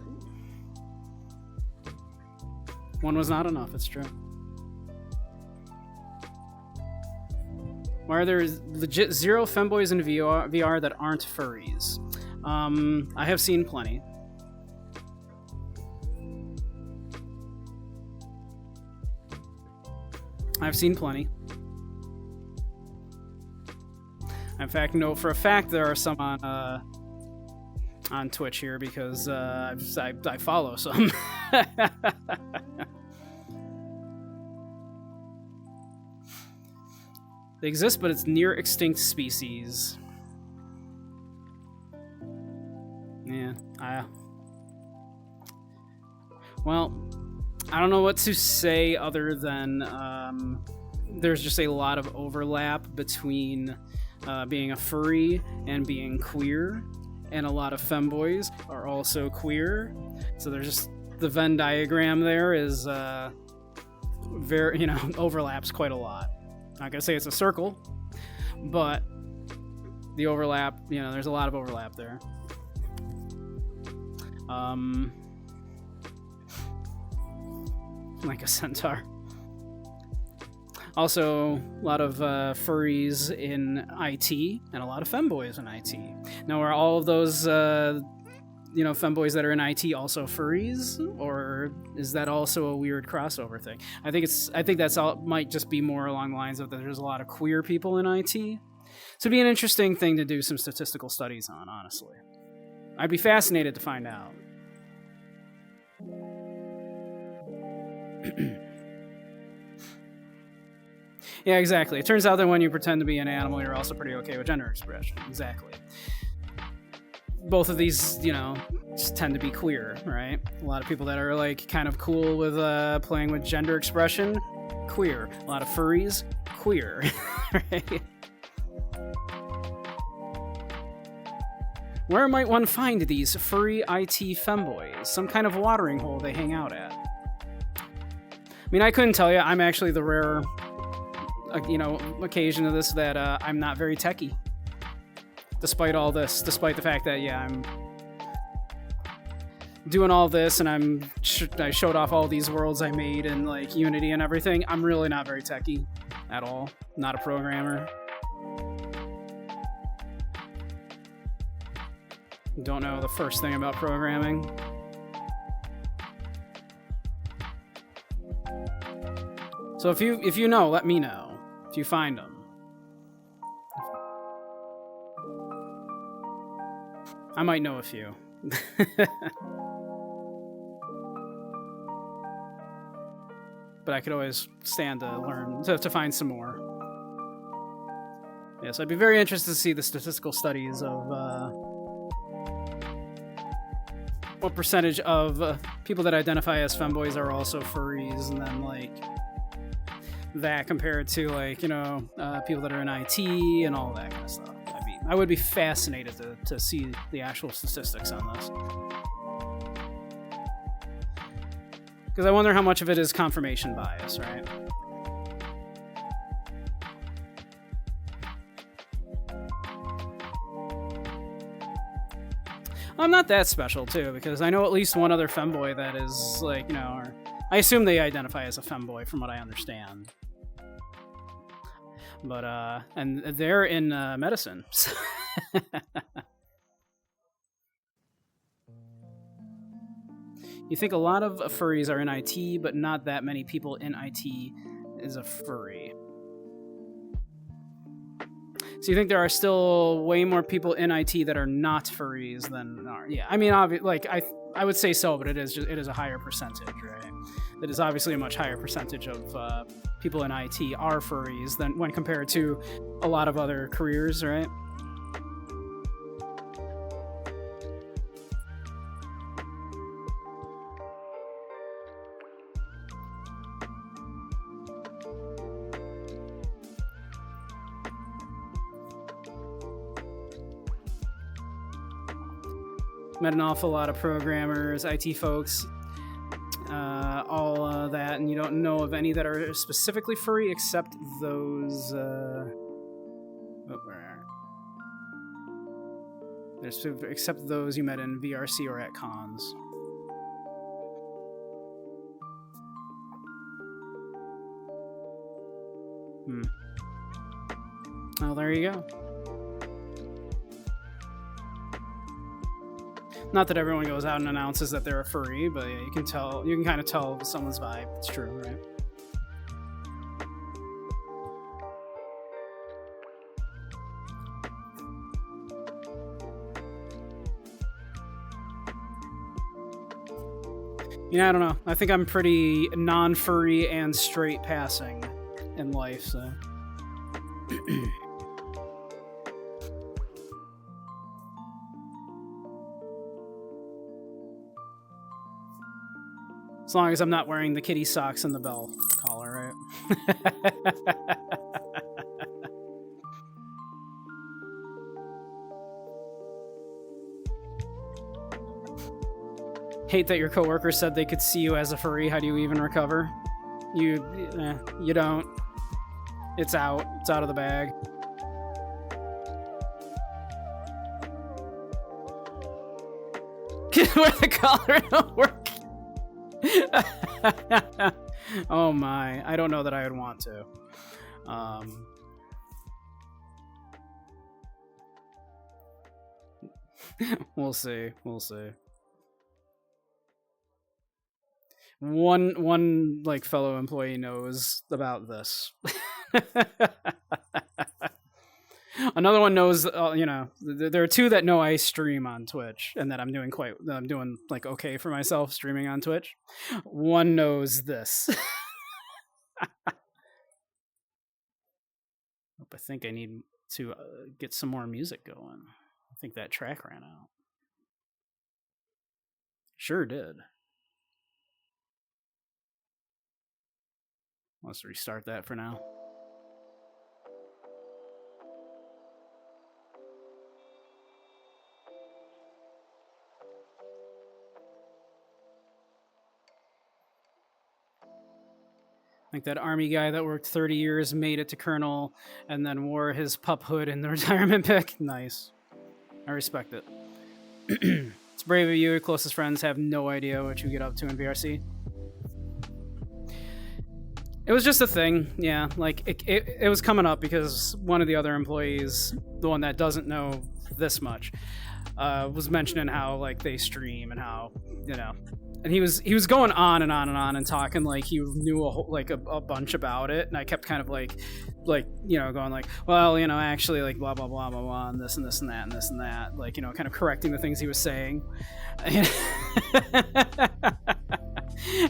1 was not enough, it's true. Why are there legit 0 femboys in VR that aren't furries? I have seen plenty. I've seen plenty. In fact, know for a fact there are some on Twitch here because I follow some. They exist, but it's near extinct species. Yeah, well, I don't know what to say other than there's just a lot of overlap between being a furry and being queer, and a lot of femboys are also queer. So there's just the Venn diagram there is very, you know, overlaps quite a lot. Not gonna say it's a circle, but the overlap, you know, there's a lot of overlap there. Like a centaur. Also, a lot of furries in IT, and a lot of femboys in IT. Now, are all of those, you know, femboys that are in IT also furries, or is that also a weird crossover thing? I think that's all. Might just be more along the lines of that there's a lot of queer people in IT. So it'd be an interesting thing to do some statistical studies on. Honestly, I'd be fascinated to find out. Yeah, exactly. It turns out that when you pretend to be an animal, you're also pretty okay with gender expression. Exactly. Both of these, you know, just tend to be queer, right? A lot of people that are, like, kind of cool with playing with gender expression, queer. A lot of furries, queer, right? Where might one find these furry IT femboys? Some kind of watering hole they hang out at. I mean, I couldn't tell you. I'm actually the rare, you know, occasion of this that I'm not very techie. Despite all this, despite the fact that, yeah, I'm doing all this and I showed off all these worlds I made in, like, Unity and everything, I'm really not very techie at all. Not a programmer. Don't know the first thing about programming. So if you know, let me know. If you find them. I might know a few. But I could always stand to learn, to find some more. Yes, I'd be very interested to see the statistical studies of what percentage of people that identify as femboys are also furries, and then, like, that compared to, like, you know, people that are in IT and all that kind of stuff. I would be fascinated to see the actual statistics on this. Because I wonder how much of it is confirmation bias, right? I'm not that special, too, because I know at least one other femboy that is, like, you know, or I assume they identify as a femboy from what I understand. But, and they're in medicine. You think a lot of furries are in IT, but not that many people in IT is a furry. So you think there are still way more people in IT that are not furries than are? Yeah, I mean, like I would say so, but it is a higher percentage, right? It is obviously a much higher percentage of people in IT are furries than when compared to a lot of other careers, right? Met an awful lot of programmers, IT folks, all that, and you don't know of any that are specifically furry except those. Except those you met in VRC or at cons. Well, there you go. Not that everyone goes out and announces that they're a furry, but yeah, you can kind of tell someone's vibe. It's true, right? You know, I don't know. I think I'm pretty non-furry and straight passing in life, so. As long as I'm not wearing the kitty socks and the bell collar, right? Hate that your coworker said they could see you as a furry. How do you even recover? You don't. It's out. It's out of the bag. Wear the collar don't work. Oh my, I don't know that I would want to. We'll see. One like fellow employee knows about this. Another one knows, you know, there are two that know I stream on Twitch and that I'm doing like okay for myself streaming on Twitch. One knows this. I think I need to get some more music going. I think that track ran out. Sure did. Let's restart that for now. Like that army guy that worked 30 years, made it to colonel, and then wore his pup hood in the retirement pick. Nice. I respect it. It's brave of you. Your closest friends have no idea what you get up to in VRC. It was just a thing, yeah. Like, it was coming up because one of the other employees, the one that doesn't know this much, was mentioning how, like, they stream and how, you know... And he was going on and on and on and talking like he knew a bunch about it, and I kept kind of like you know, going like, well, you know, actually like blah blah blah blah blah and this and this and that and this and that, like, you know, kind of correcting the things he was saying. And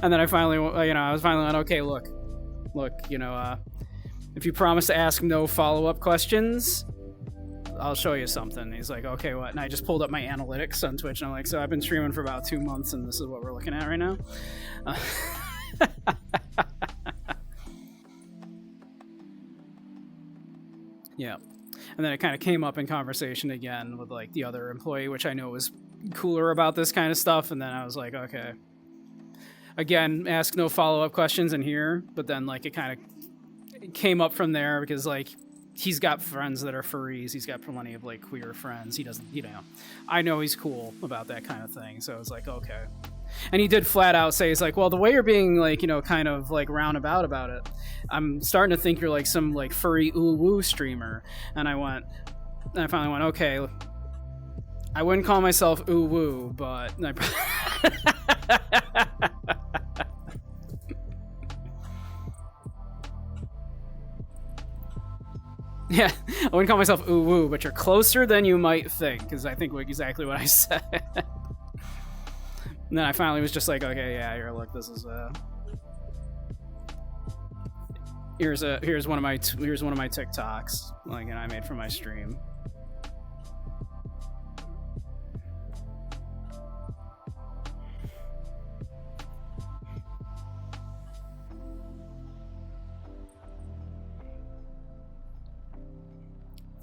then I finally, you know, I was finally like, okay, look, you know, if you promise to ask no follow-up questions, I'll show you something. He's like, okay, what? And I just pulled up my analytics on Twitch, and I'm like, so I've been streaming for about 2 months, and this is what we're looking at right now. Yeah. And then it kind of came up in conversation again with, like, the other employee, which I know was cooler about this kind of stuff, and then I was like, okay. Again, ask no follow-up questions in here, but then, like, it kind of came up from there because, like, he's got friends that are furries. He's got plenty of, like, queer friends. He doesn't, you know, I know he's cool about that kind of thing. So I was like, okay. And he did flat out say, he's like, well, the way you're being, like, you know, kind of, like, roundabout about it, I'm starting to think you're, like, some, like, furry ooh-woo streamer. And I finally went, okay, I wouldn't call myself ooh-woo, but... Yeah, I wouldn't call myself ooh woo, but you're closer than you might think, because I think exactly what I said. And then I finally was just like, okay, yeah, here, look, this is here's one of my TikToks, like, and I made for my stream.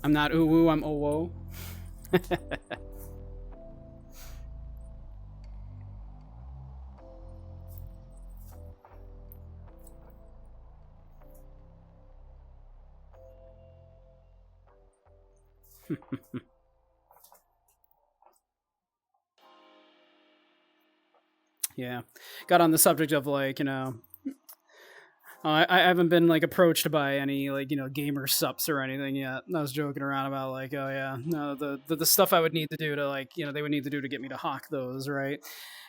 I'm not ooh woo, I'm oh whoa. Yeah, got on the subject of, like, you know, I haven't been, like, approached by any, like, you know, gamer sups or anything yet. I was joking around about, like, oh yeah, no, the stuff I would need to do to, like, you know, they would need to do to get me to hawk those, right?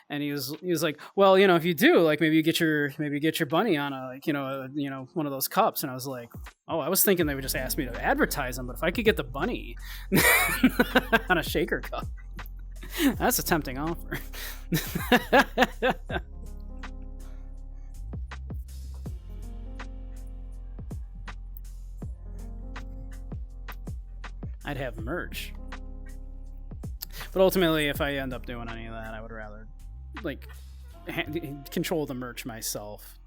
And he was like, well, you know, if you do, like, maybe you get your bunny on a, like, you know, one of those cups. And I was like, oh, I was thinking they would just ask me to advertise them, but if I could get the bunny on a shaker cup, that's a tempting offer. I'd have merch. But ultimately, if I end up doing any of that, I would rather, like, control the merch myself.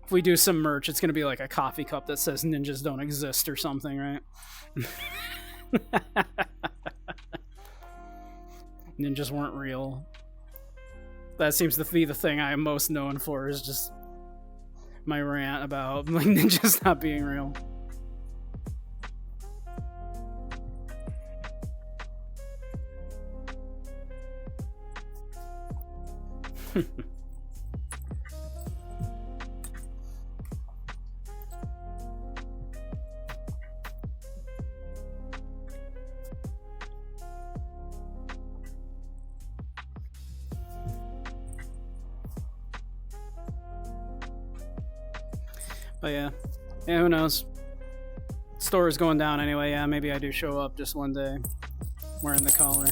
If we do some merch, it's going to be like a coffee cup that says ninjas don't exist or something, right? Ninjas weren't real. That seems to be the thing I am most known for, is just my rant about, like, ninjas not being real. But yeah, who knows? Store is going down anyway. Yeah, maybe I do show up just one day wearing the collar.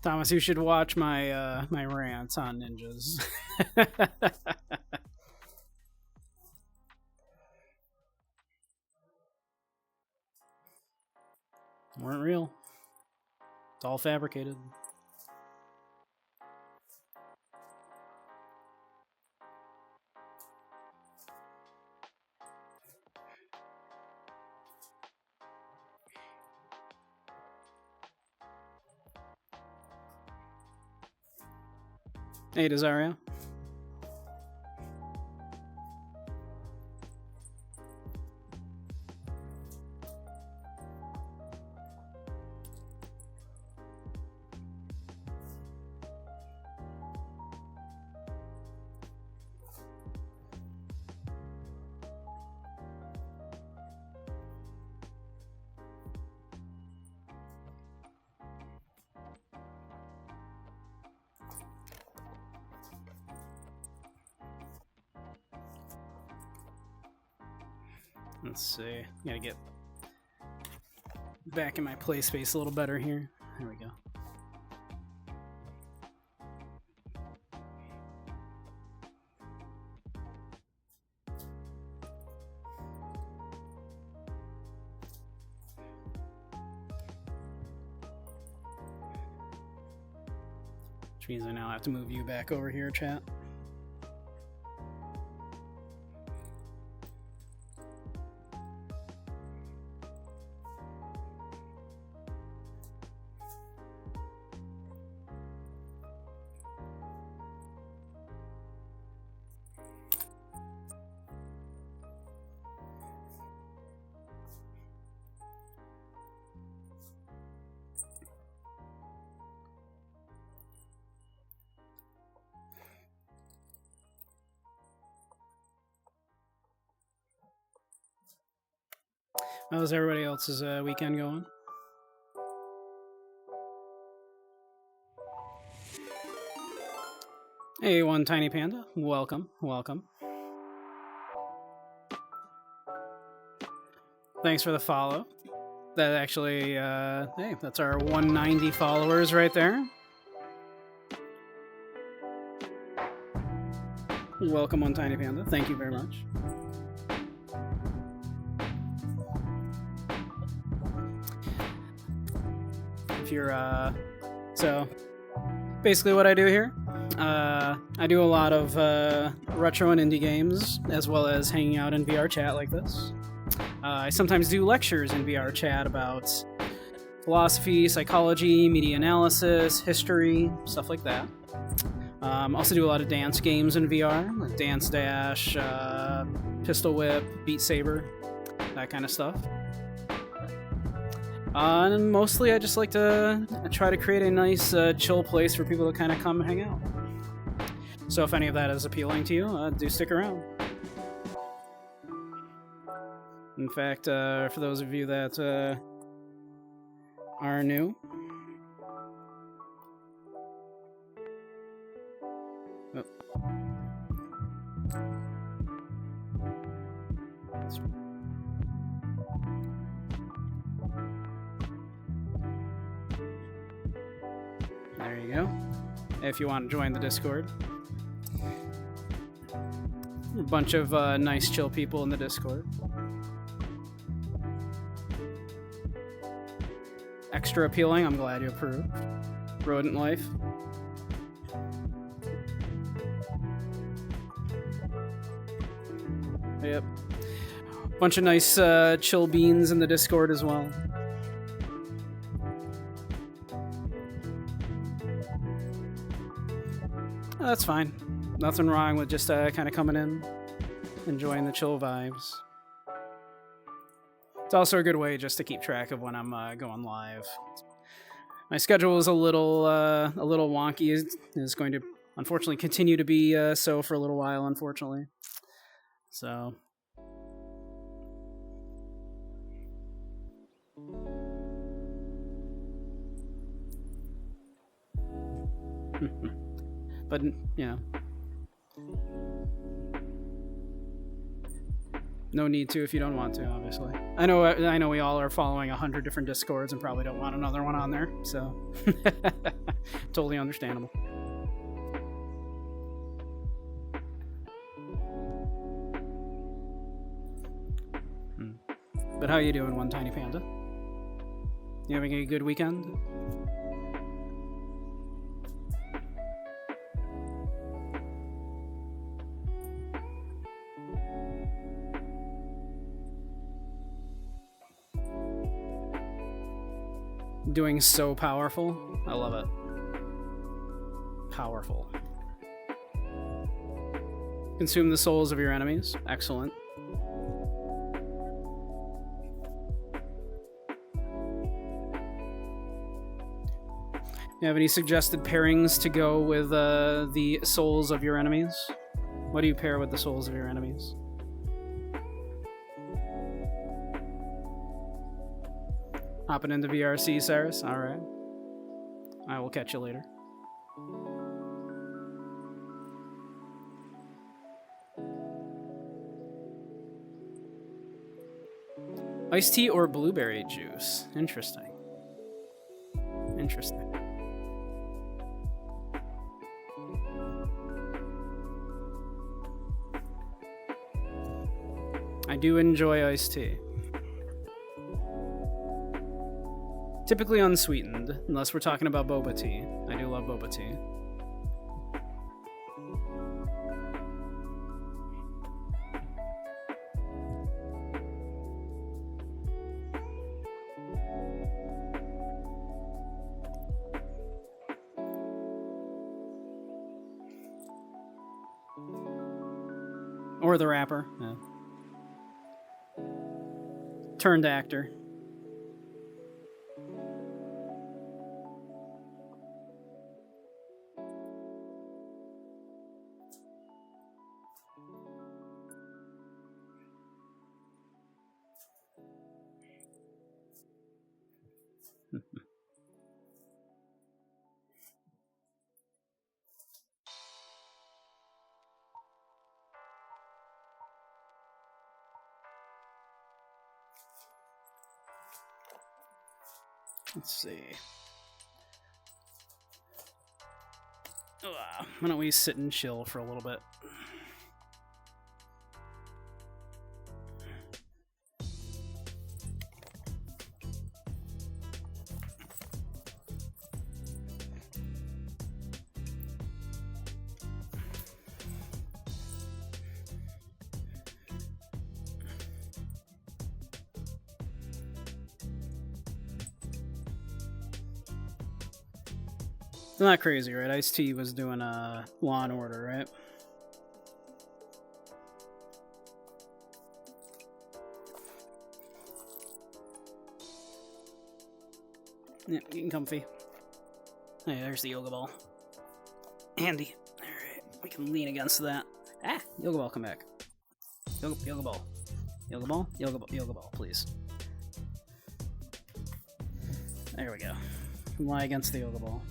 Thomas, you should watch my my rants on ninjas. Weren't real. It's all fabricated. Hey, Desario. Let's see. Gotta get back in my play space a little better here. There we go. Which means I now have to move you back over here, chat. How's everybody else's weekend going? Hey, One Tiny Panda. Welcome, welcome. Thanks for the follow. That actually, hey, that's our 190 followers right there. Welcome, One Tiny Panda. Thank you very much. If you're, so basically what I do here, I do a lot of retro and indie games, as well as hanging out in VRChat like this. I sometimes do lectures in VRChat about philosophy, psychology, media analysis, history, stuff like that. Also do a lot of dance games in VR, like Dance Dash, Pistol Whip, Beat Saber, that kind of stuff. And mostly I just like to try to create a nice, chill place for people to kind of come and hang out. So if any of that is appealing to you, do stick around. In fact, for those of you that are new, there you go. If you want to join the Discord. A bunch of nice, chill people in the Discord. Extra appealing, I'm glad you approved. Rodent life. Yep. Bunch of nice, chill beans in the Discord as well. That's fine. Nothing wrong with just kind of coming in, enjoying the chill vibes. It's also a good way just to keep track of when I'm going live. My schedule is a little wonky. It's going to unfortunately continue to be so for a little while, unfortunately. So. But, you know. No need to if you don't want to, obviously. I know we all are following 100 different Discords and probably don't want another one on there, so totally understandable. But how you doing, One Tiny Panda? You having a good weekend? Doing so powerful. I love it. Powerful. Consume the souls of your enemies. Excellent. You have any suggested pairings to go with the souls of your enemies? What do you pair with the souls of your enemies? Hopping into VRC, Cyrus? Alright. I will catch you later. Iced tea or blueberry juice? Interesting. Interesting. I do enjoy iced tea. Typically unsweetened, unless we're talking about boba tea. I do love boba tea. Or the rapper. Yeah. Turned actor. Let's see. Why don't we sit and chill for a little bit? It's not crazy, right? Ice-T was doing Law and Order, right? Yeah, getting comfy. Hey, there's the yoga ball. Handy. Alright, we can lean against that. Ah! Yoga ball, come back. Yoga ball. Yoga ball? Yoga ball, please. There we go. Lie against the yoga ball.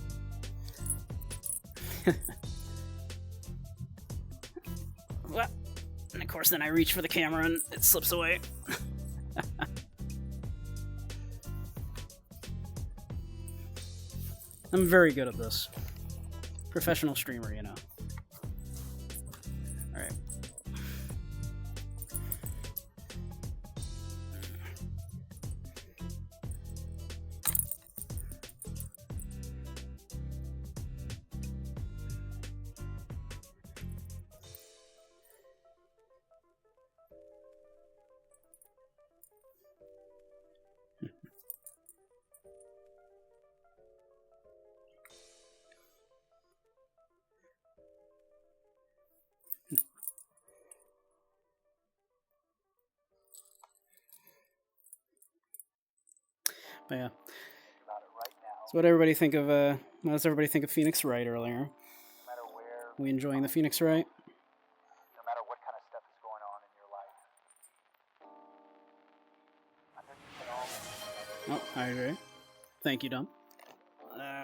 And of course, then I reach for the camera and it slips away. I'm very good at this. Professional streamer, you know. Alright. But yeah. So what everybody think of what does everybody think of Phoenix Wright earlier? We enjoying the Phoenix Wright?
No matter what kind of stuff is going on in your life.
Oh, I agree. Thank you, Dom.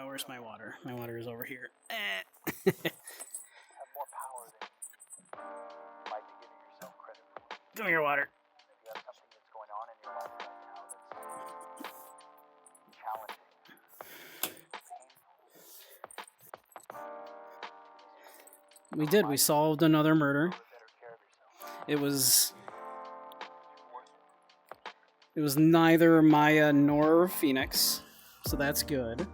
Where's my water? My water is over here.
Have more power than you might be giving yourself credit for.
Give me your water.
If you have something that's going on in your life right now that's challenging, painful.
We did. We solved another murder. It was neither Maya nor Phoenix, so that's good.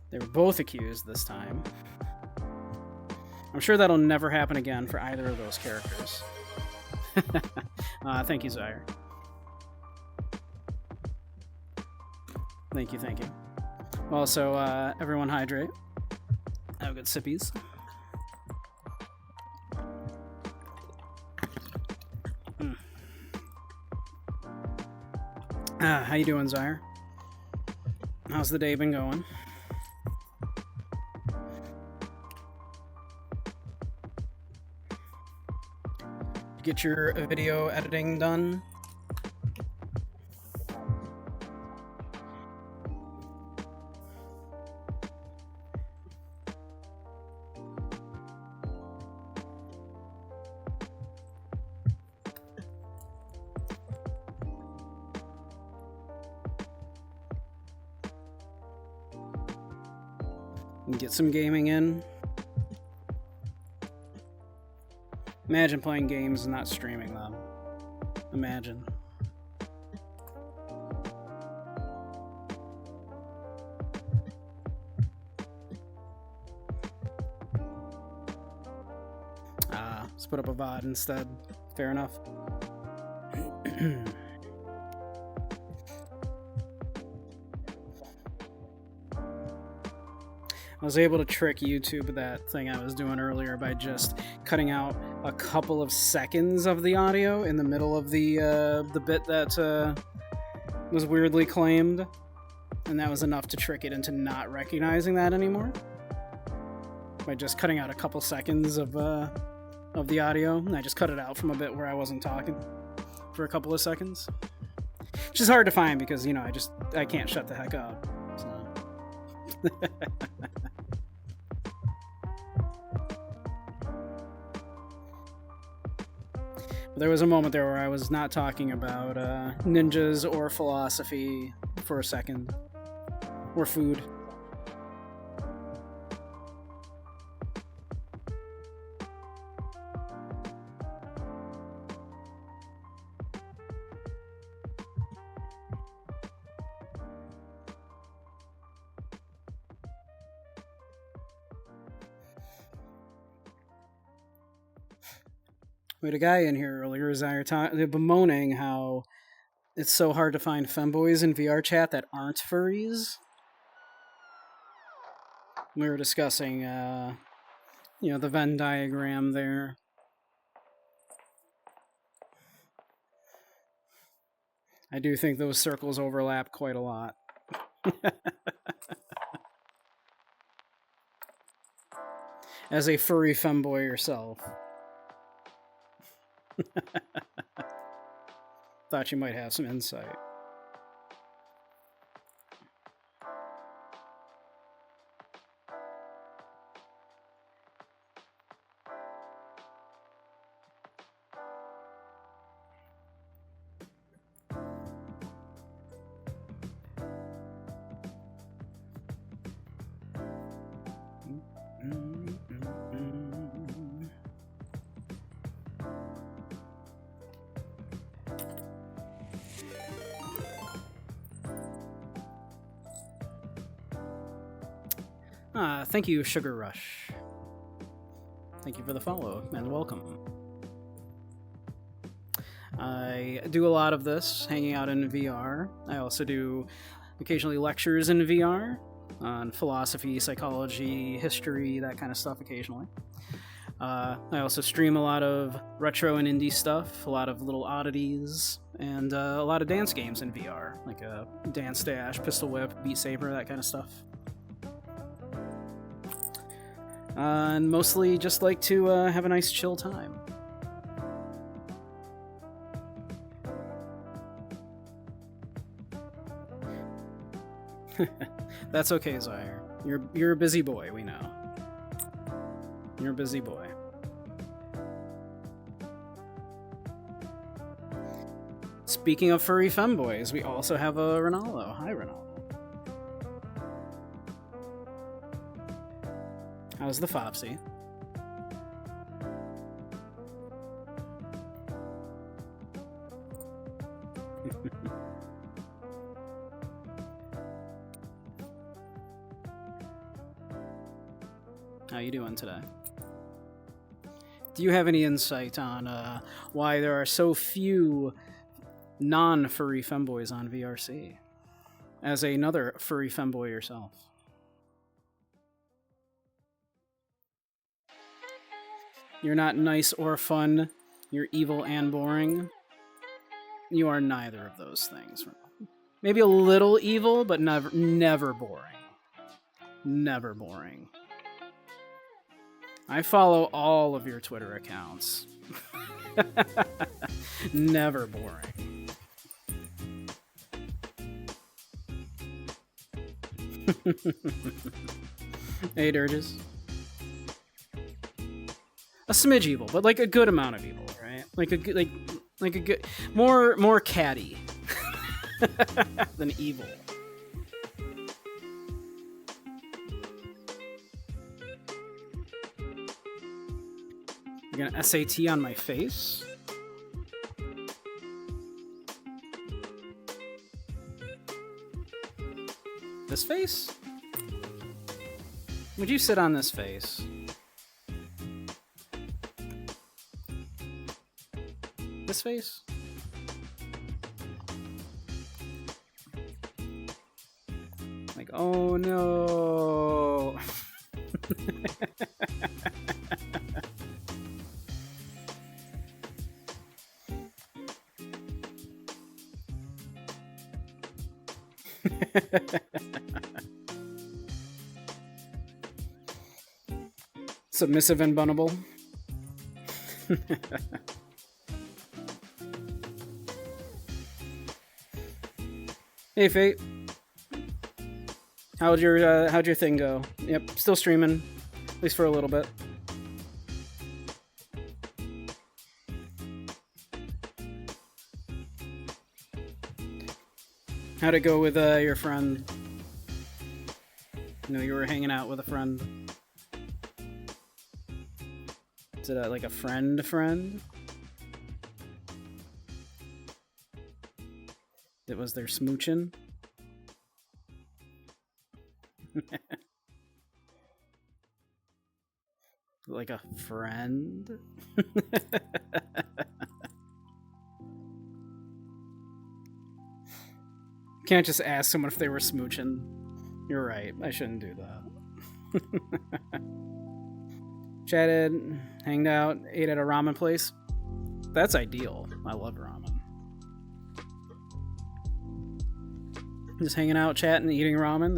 They were both accused this time. I'm sure that'll never happen again for either of those characters. Thank you, Zyre. Thank you, thank you. Well, so everyone hydrate. Have good sippies. How you doing, Zyre? How's the day been going? Get your video editing done? Get some gaming in. Imagine playing games and not streaming them. Imagine. Let's put up a VOD instead. Fair enough. I was able to trick YouTube with that thing I was doing earlier by just cutting out a couple of seconds of the audio in the middle of the bit that was weirdly claimed, and that was enough to trick it into not recognizing that anymore. By just cutting out a couple seconds of the audio, and I just cut it out from a bit where I wasn't talking for a couple of seconds. Which is hard to find because, you know, I can't shut the heck up. So. There was a moment there where I was not talking about ninjas or philosophy for a second. Or food. We had a guy in here earlier, as I were bemoaning how it's so hard to find femboys in VRChat that aren't furries. We were discussing, you know, the Venn diagram there. I do think those circles overlap quite a lot. As a furry femboy yourself. Thought you might have some insight. Thank you, Sugar Rush. Thank you for the follow, and welcome. I do a lot of this, hanging out in VR. I also do occasionally lectures in VR on philosophy, psychology, history, that kind of stuff occasionally. I also stream a lot of retro and indie stuff, a lot of little oddities, and a lot of dance games in VR, like Dance Dash, Pistol Whip, Beat Saber, that kind of stuff. And mostly just like to have a nice chill time. That's okay, Zaire. You're a busy boy, we know. You're a busy boy. Speaking of furry femboys, we also have a Ronaldo. Hi, Ronaldo. How's the Fopsy? How you doing today? Do you have any insight on why there are so few non-furry femboys on VRC? As another furry femboy yourself. You're not nice or fun. You're evil and boring. You are neither of those things. Maybe a little evil, but never boring. Never boring. I follow all of your Twitter accounts. Never boring. Hey, Dirges. A smidge evil, but like a good amount of evil, right? Like a good, more catty than evil. You're gonna SAT on my face? This face? Would you sit on this face? This face? Like, oh no. Submissive and bunnable. Hey, Fate. How'd your thing go? Yep, still streaming, at least for a little bit. How'd it go with your friend? You know, you were hanging out with a friend. Is it like a friend? That was their smooching? Like a friend? Can't just ask someone if they were smooching. You're right, I shouldn't do that. Chatted, hanged out, ate at a ramen place. That's ideal. I love ramen. Just hanging out, chatting, eating ramen,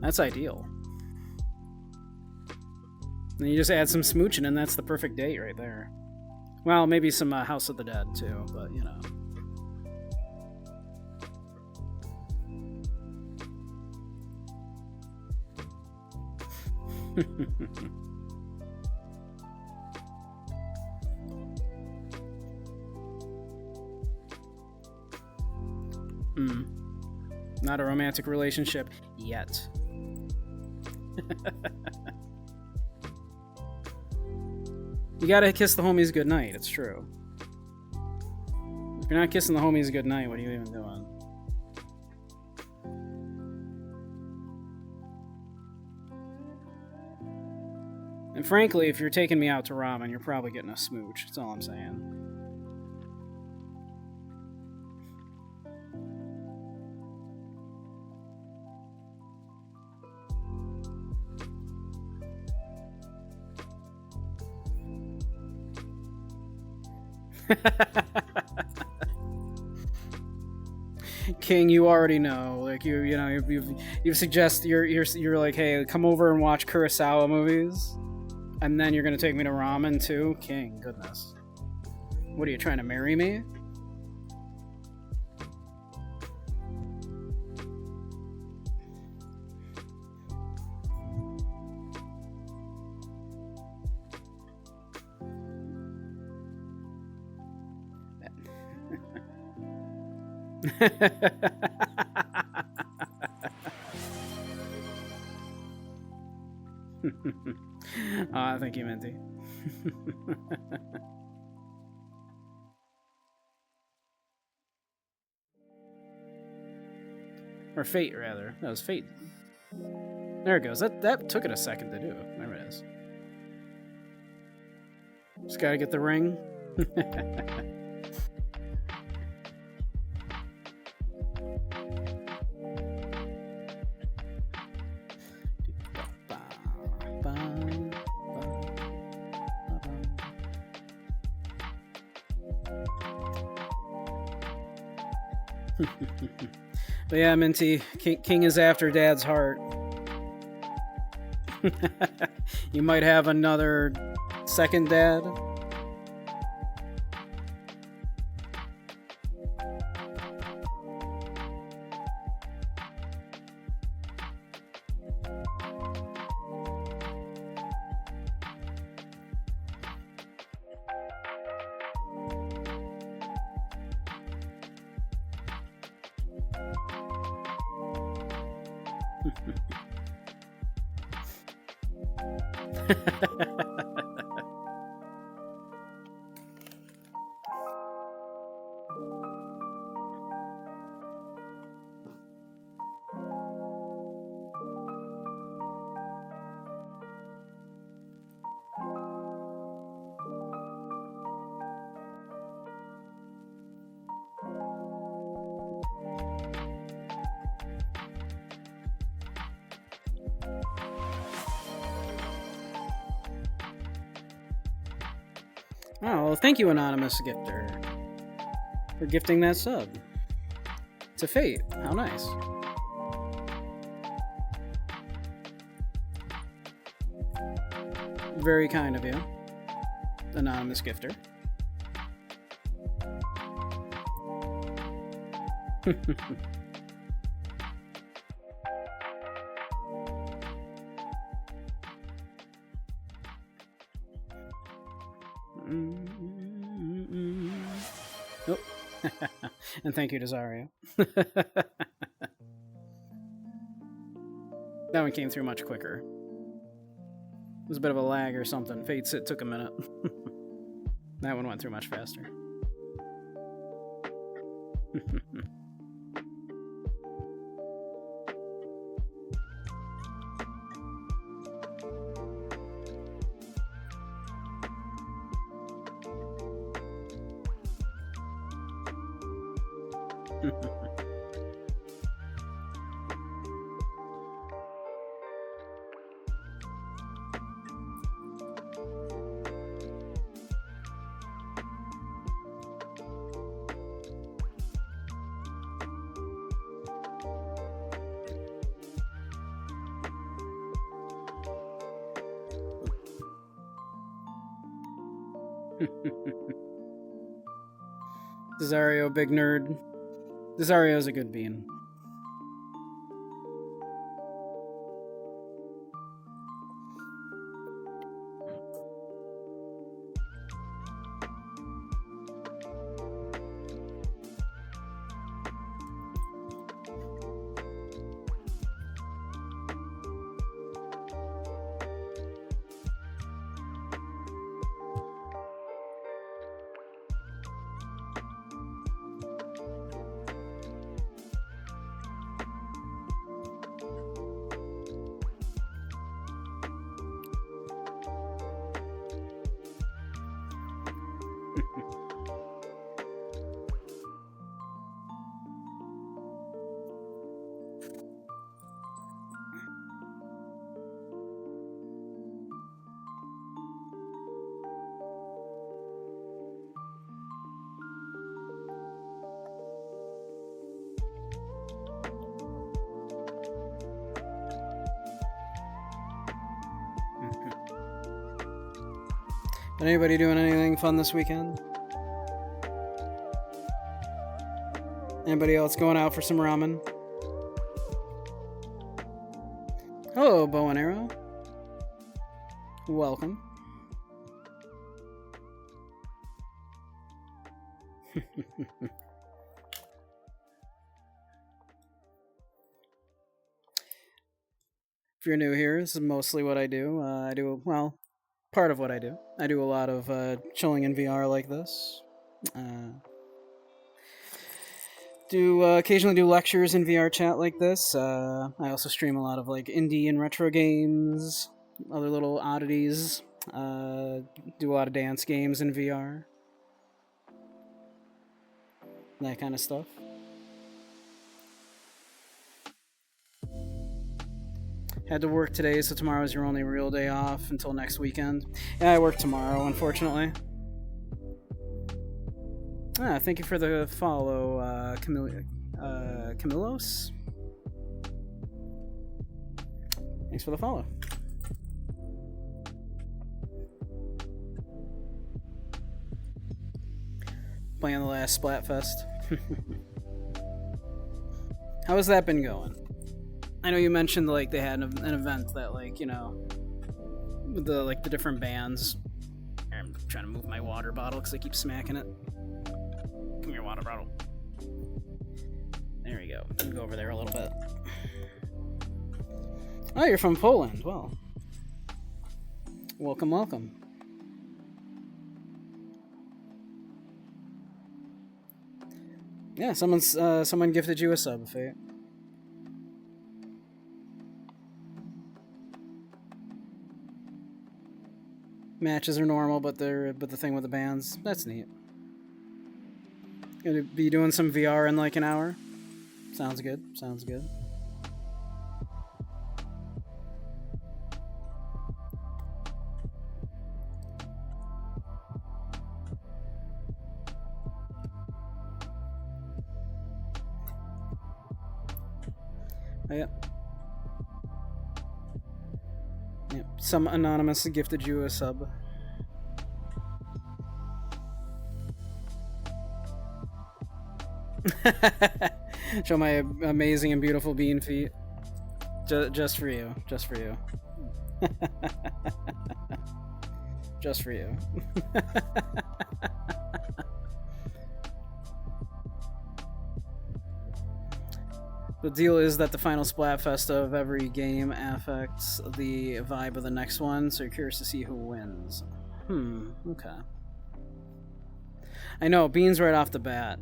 that's ideal. And you just add some smooching and that's the perfect date right there. Well, maybe some House of the Dead too, but you know. Not a romantic relationship yet. You gotta kiss the homies goodnight, it's true. If you're not kissing the homies goodnight, what are you even doing? And frankly, if you're taking me out to ramen, you're probably getting a smooch. That's all I'm saying. King, you already know. Like you know, you've suggested you're like, hey, come over and watch Kurosawa movies, and then you're gonna take me to ramen too. King, goodness, what are you trying to marry me? Thank you, Minty. Or Fate, rather. That was Fate. There it goes. That took it a second to do. There it is. Just gotta get the ring. But yeah, Minty, King is after Dad's heart. You might have another second dad. Oh, well, thank you, Anonymous Gifter, for gifting that sub to Fate. How nice. Very kind of you, Anonymous Gifter. Oh. And thank you to Zario. That one came through much quicker. It was a bit of a lag or something. Fate Sit took a minute. That one went through much faster. Desario, big nerd. Desario's a good bean. Anybody doing anything fun this weekend? Anybody else going out for some ramen? Hello, Bow and Arrow. Welcome. If you're new here, this is mostly what I do. Well, part of what I do. I do a lot of chilling in VR like this. Occasionally do lectures in VRChat like this. I also stream a lot of like indie and retro games, other little oddities. Do a lot of dance games in VR. That kind of stuff. Had to work today, so tomorrow's your only real day off until next weekend. Yeah, I work tomorrow, unfortunately. Thank you for the follow, Camilos. Thanks for the follow. Playing the last Splatfest. How has that been going? I know you mentioned like they had an event that like, you know, with the different bands. I'm trying to move my water bottle because I keep smacking it. Come here, water bottle. There we go. Let me go over there a little bit. Oh, you're from Poland. Well, welcome, welcome. Yeah, someone gifted you a sub, Fate. Matches are normal, but the thing with the bands, that's neat. Gonna be doing some VR in like an hour. Sounds good. Sounds good. Oh, yeah. Yep. Some anonymous gifted you a sub. Show my amazing and beautiful bean feet. Just for you. Just for you. Just for you. The deal is that the final Splatfest of every game affects the vibe of the next one, so you're curious to see who wins. Okay. I know, beans right off the bat.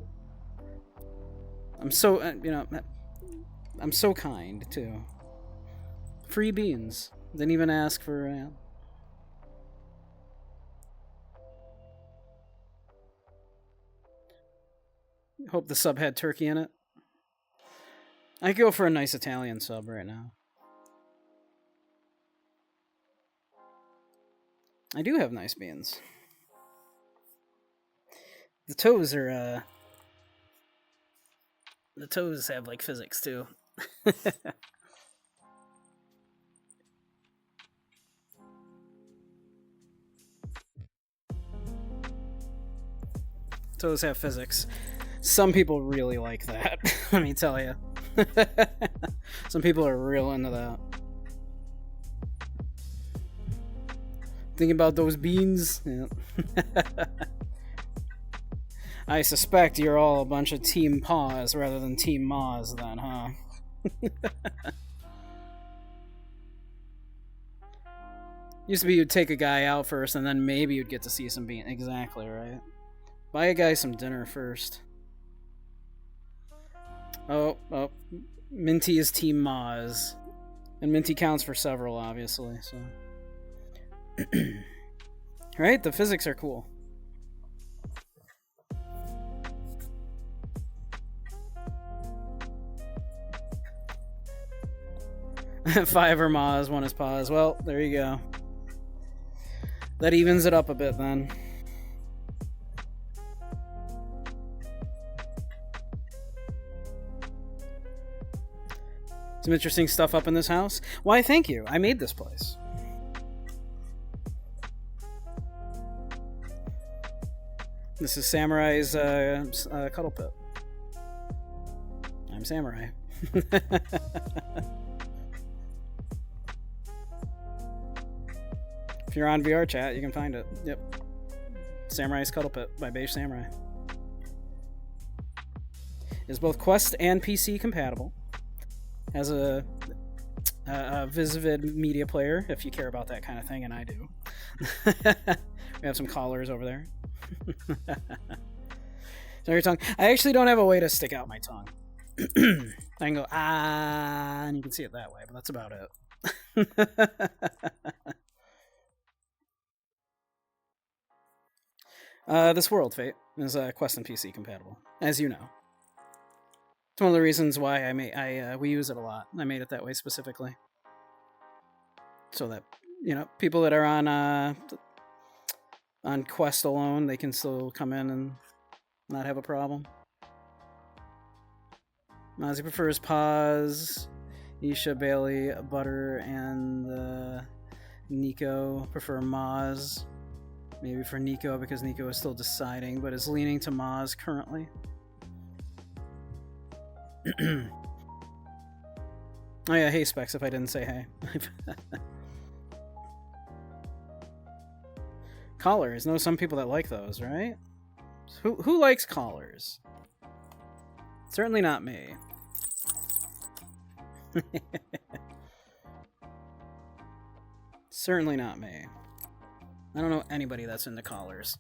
I'm so, I'm so kind, too. Free beans. Didn't even ask for, Hope the sub had turkey in it. I could go for a nice Italian sub right now. I do have nice beans. The toes are, the toes have, like, physics, too. Toes have physics. Some people really like that, let me tell you. Some people are real into that. Thinking about those beans? Yeah. I suspect you're all a bunch of Team Paws rather than Team Maws then, huh? Used to be you'd take a guy out first and then maybe you'd get to see some beans. Exactly, right? Buy a guy some dinner first. Oh, Minty is Team Maz. And Minty counts for several, obviously, so. Right? The physics are cool. Five are Maz, one is Paz. Well, there you go. That evens it up a bit then. Some interesting stuff up in this house. Why, thank you. I made this place. This is Samurai's cuddle pit. I'm Samurai. If you're on VRChat, you can find it. Yep. Samurai's Cuddle Pit by Beige Samurai. Is both Quest and PC compatible. Has a Visvid media player, if you care about that kind of thing, and I do. We have some collars over there. So your tongue. I actually don't have a way to stick out my tongue. I can go, ah, and you can see it that way, but that's about it. This World Fate is Quest and PC compatible, as you know. It's one of the reasons why we use it a lot. I made it that way specifically, so that people that are on Quest alone, they can still come in and not have a problem. Mozzie prefers Paz, Isha, Bailey, Butter, and Nico prefer Maz. Maybe for Nico, because Nico is still deciding, but is leaning to Maz currently. Oh yeah, hey Specs, if I didn't say hey. Collars. Know some people that like those, right? Who likes collars? Certainly not me. Certainly not me. I don't know anybody that's into collars.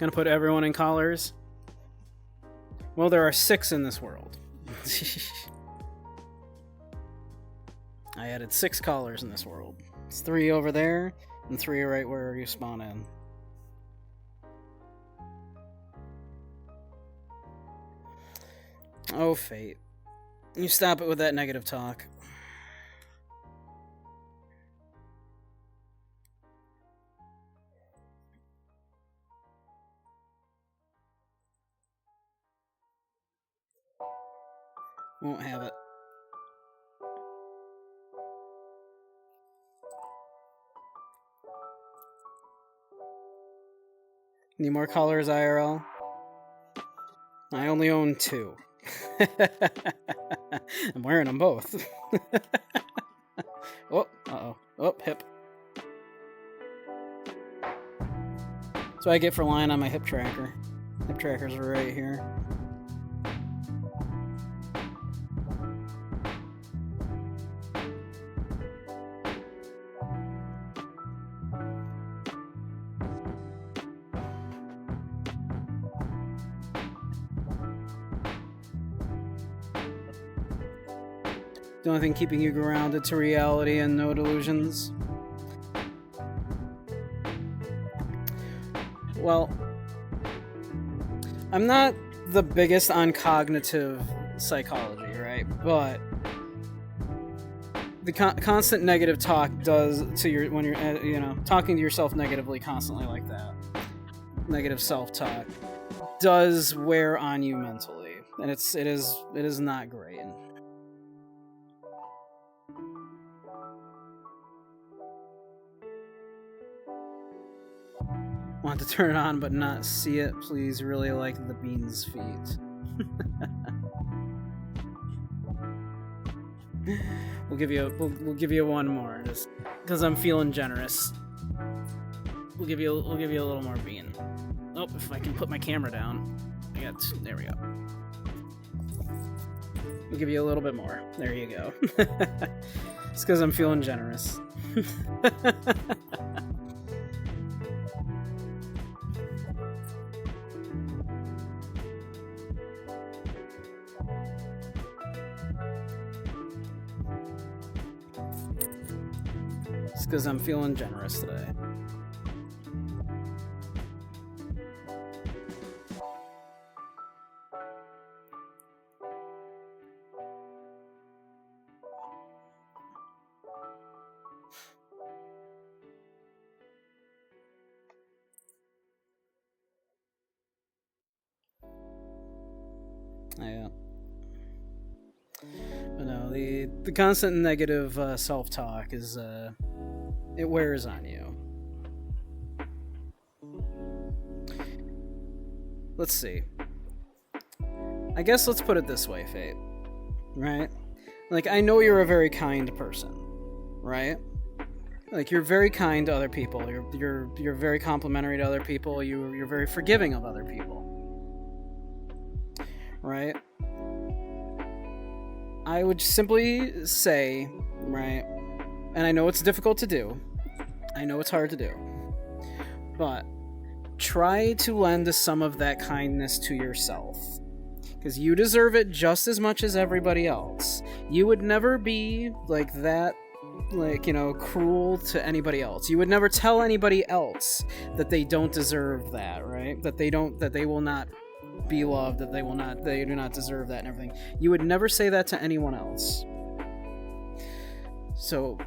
Gonna put everyone in collars? Well, there are 6 in this world. I added 6 collars in this world. It's 3 over there, and 3 right where you spawn in. Oh, fate. You stop it with that negative talk. Won't have it. Need more colors, IRL? I only own 2. I'm wearing them both. Oh, uh-oh. Oh, hip. That's what I get for lying on my hip tracker. Hip trackers are right here. The only thing keeping you grounded to reality and no delusions. Well, I'm not the biggest on cognitive psychology, right? But the constant negative talk does to your when you're talking to yourself negatively constantly like that. Negative self-talk does wear on you mentally, and it is not great. Want to turn it on but not see it, please. Really like the bean's feet. We'll give you one more, just because I'm feeling generous. We'll give you a little more bean. Oh, if I can put my camera down. There we go. We'll give you a little bit more. There you go. It's because I'm feeling generous. It's because I'm feeling generous today. Yeah. But no, the constant negative self-talk is it wears on you. Let's see. I guess let's put it this way, Fate. Right? Like, I know you're a very kind person, right? Like, you're very kind to other people. You're very complimentary to other people. You're very forgiving of other people. Right? I would simply say, right, and I know it's difficult to do. I know it's hard to do. But try to lend some of that kindness to yourself. Because you deserve it just as much as everybody else. You would never be like that, cruel to anybody else. You would never tell anybody else that they don't deserve that, right? That they will not be loved, they do not deserve that and everything. You would never say that to anyone else. So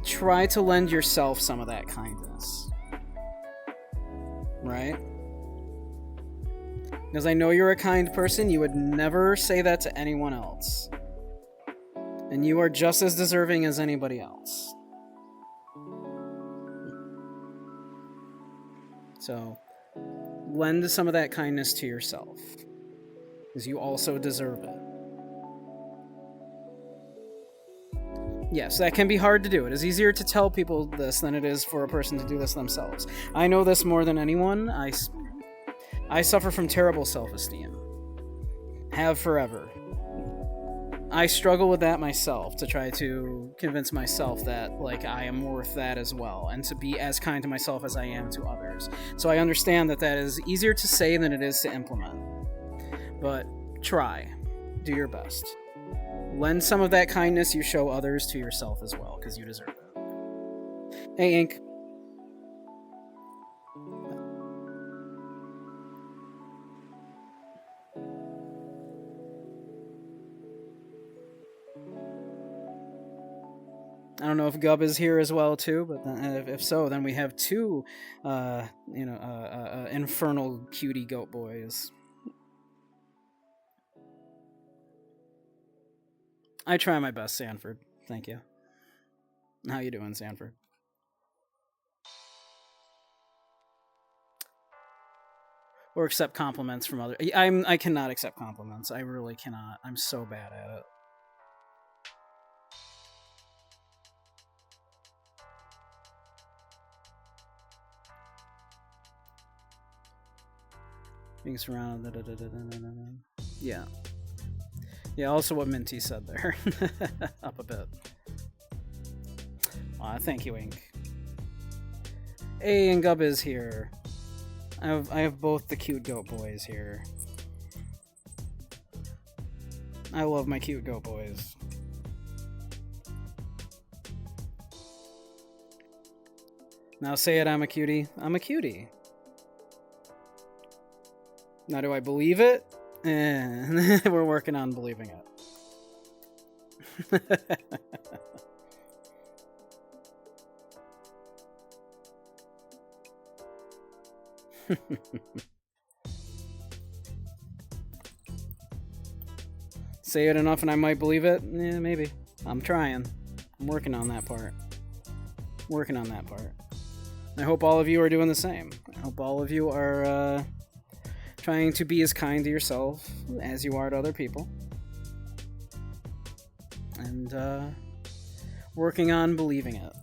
try to lend yourself some of that kindness. Right? Because I know you're a kind person, you would never say that to anyone else. And you are just as deserving as anybody else. So lend some of that kindness to yourself, because you also deserve it. Yes, that can be hard to do. It is easier to tell people this than it is for a person to do this themselves. I know this more than anyone. I suffer from terrible self-esteem. Have forever. I struggle with that myself, to try to convince myself that, like, I am worth that as well, and to be as kind to myself as I am to others. So I understand that is easier to say than it is to implement. But try. Do your best. Lend some of that kindness you show others to yourself as well, because you deserve it. Hey, Ink. I don't know if Gub is here as well too, but if so, then we have two, infernal cutie goat boys. I try my best, Sanford. Thank you. How you doing, Sanford? Or accept compliments from other. I cannot accept compliments. I really cannot. I'm so bad at it. Being surrounded. Yeah. Yeah. Also, what Minty said there. Up a bit. Thank you, Ink. Hey, and Gub is here. I have both the cute goat boys here. I love my cute goat boys. Now say it, I'm a cutie. I'm a cutie. Now do I believe it? We're working on believing it. Say it enough and I might believe it? Yeah, maybe. I'm trying. I'm working on that part. Working on that part. I hope all of you are doing the same. I hope all of you are trying to be as kind to yourself as you are to other people. And working on believing it.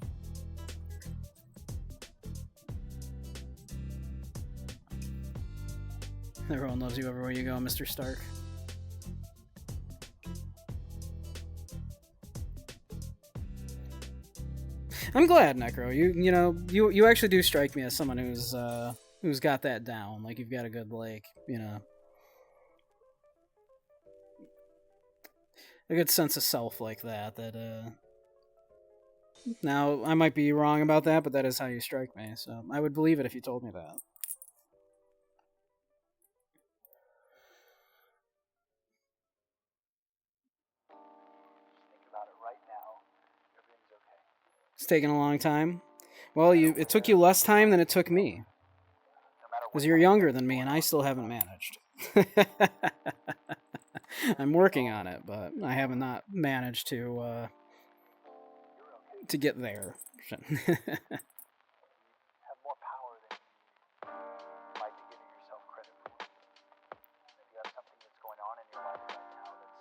Everyone loves you everywhere you go, Mr. Stark. I'm glad, Necro. You actually do strike me as someone who's got that down. Like you've got a good a good sense of self like that. Now I might be wrong about that, but that is how you strike me. So I would believe it if you told me that. It's taken a long time. Well, it took you less time than it took me. Because you're younger than me, and I still haven't managed. I'm working on it, but I have not managed to get there.
Have more power than you might be giving yourself credit for. If you have something that's going on in your life right now that's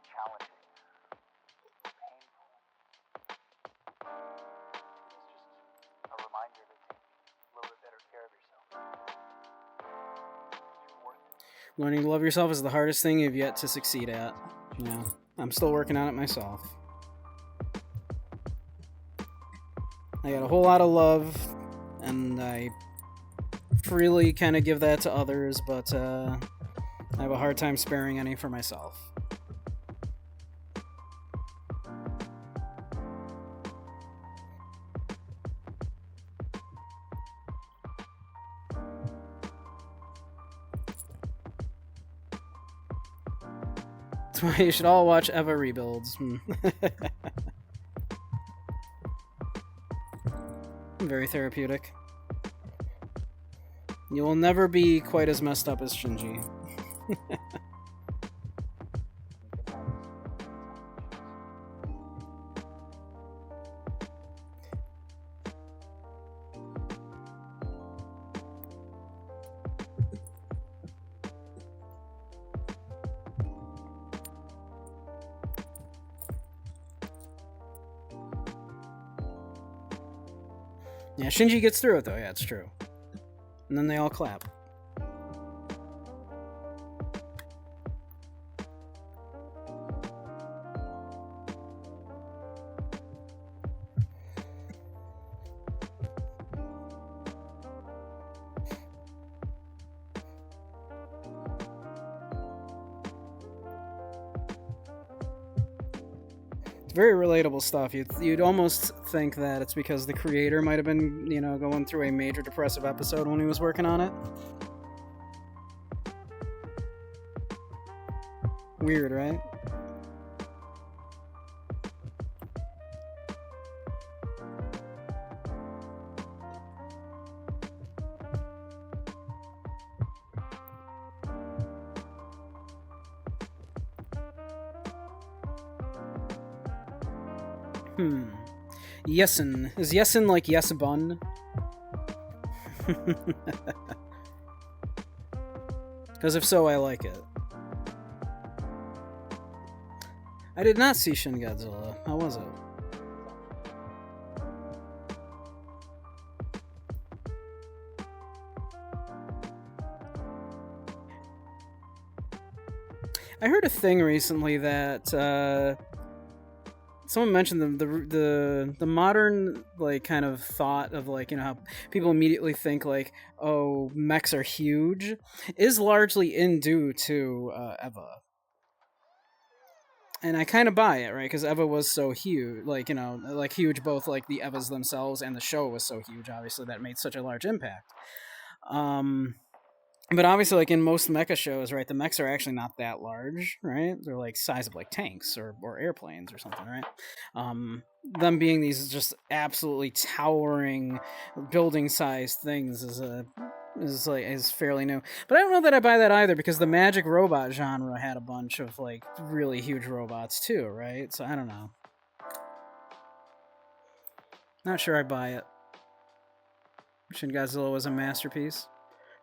challenging, painful, it's just a reminder to take a little bit better care of yourself. You're worth it.
Learning to love yourself is the hardest thing you've yet to succeed at. Yeah, I'm still working on it myself. I got a whole lot of love, and I freely kind of give that to others, but I have a hard time sparing any for myself. That's why you should all watch Eva Rebuilds. Very therapeutic. You will never be quite as messed up as Shinji. Yeah, Shinji gets through it though, yeah, it's true. And then they all clap. Very relatable stuff. You'd almost think that it's because the creator might have been, going through a major depressive episode when he was working on it. Weird, right? Yesin. Is Yesin like yes bun? Because if so, I like it. I did not see Shin Godzilla. How was it? I heard a thing recently that someone mentioned the modern like kind of thought of like, you know, how people immediately think like, oh, mechs are huge, is largely due to Eva. And I kind of buy it, right? Because Eva was so huge, like, you know, like huge, both like the Evas themselves and the show was so huge. Obviously, that made such a large impact. But obviously, like in most mecha shows, right, the mechs are actually not that large, right? They're like size of like tanks or airplanes or something, right? Them being these just absolutely towering building-sized things is fairly new. But I don't know that I buy that either, because the magic robot genre had a bunch of like really huge robots too, right? So I don't know. Not sure I buy it. Shin Godzilla was a masterpiece.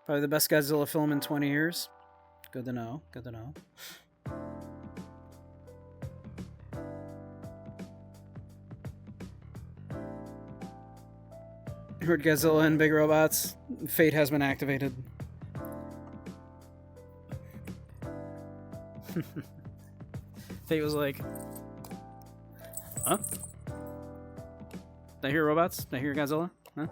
Probably the best Godzilla film in 20 years. Good to know. Good to know. Heard Godzilla and big robots. Fate has been activated. Fate was like, huh? Did I hear robots? Did I hear Godzilla? Huh?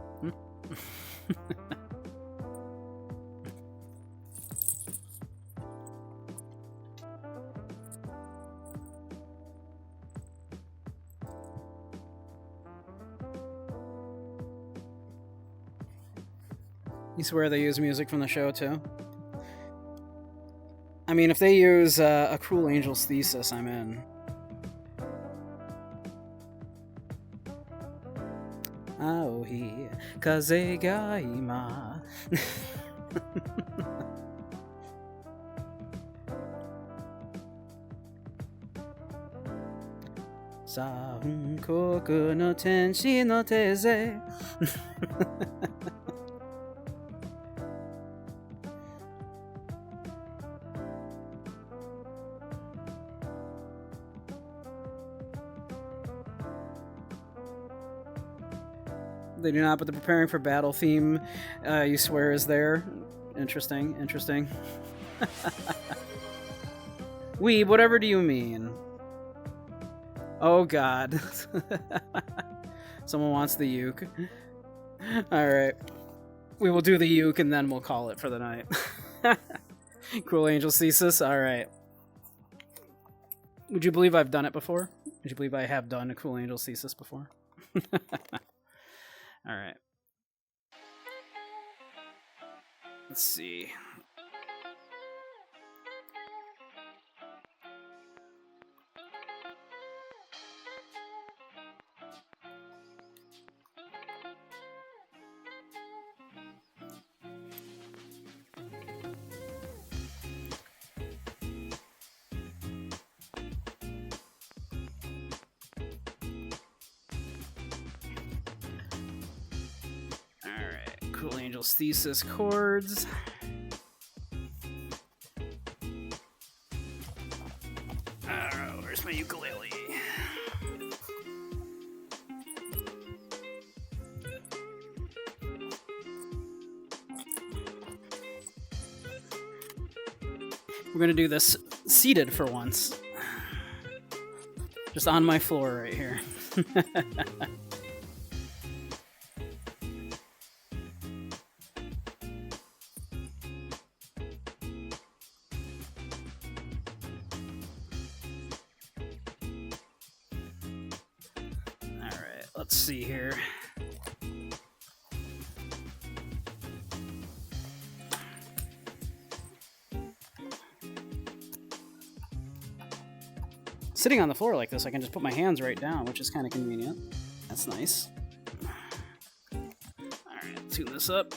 You swear they use music from the show too? I mean, if they use A Cruel Angel's Thesis, I'm in. Aoi kaze ga ima. Sankoku no tenshi no teze. They do not, but the preparing for battle theme, you swear, is there. Interesting, interesting. Weeb, whatever do you mean? Oh god. Someone wants the uke. Alright. We will do the uke and then we'll call it for the night. Cruel Angel's Thesis? Alright. Would you believe I've done it before? Would you believe I have done a Cruel Angel's Thesis before? Alright. Let's see. Cruel Angel's Thesis chords. Where's my ukulele? We're gonna do this seated for once. Just on my floor right here. Let's see here. Sitting on the floor like this, I can just put my hands right down, which is kind of convenient. That's nice. Alright, tune this up.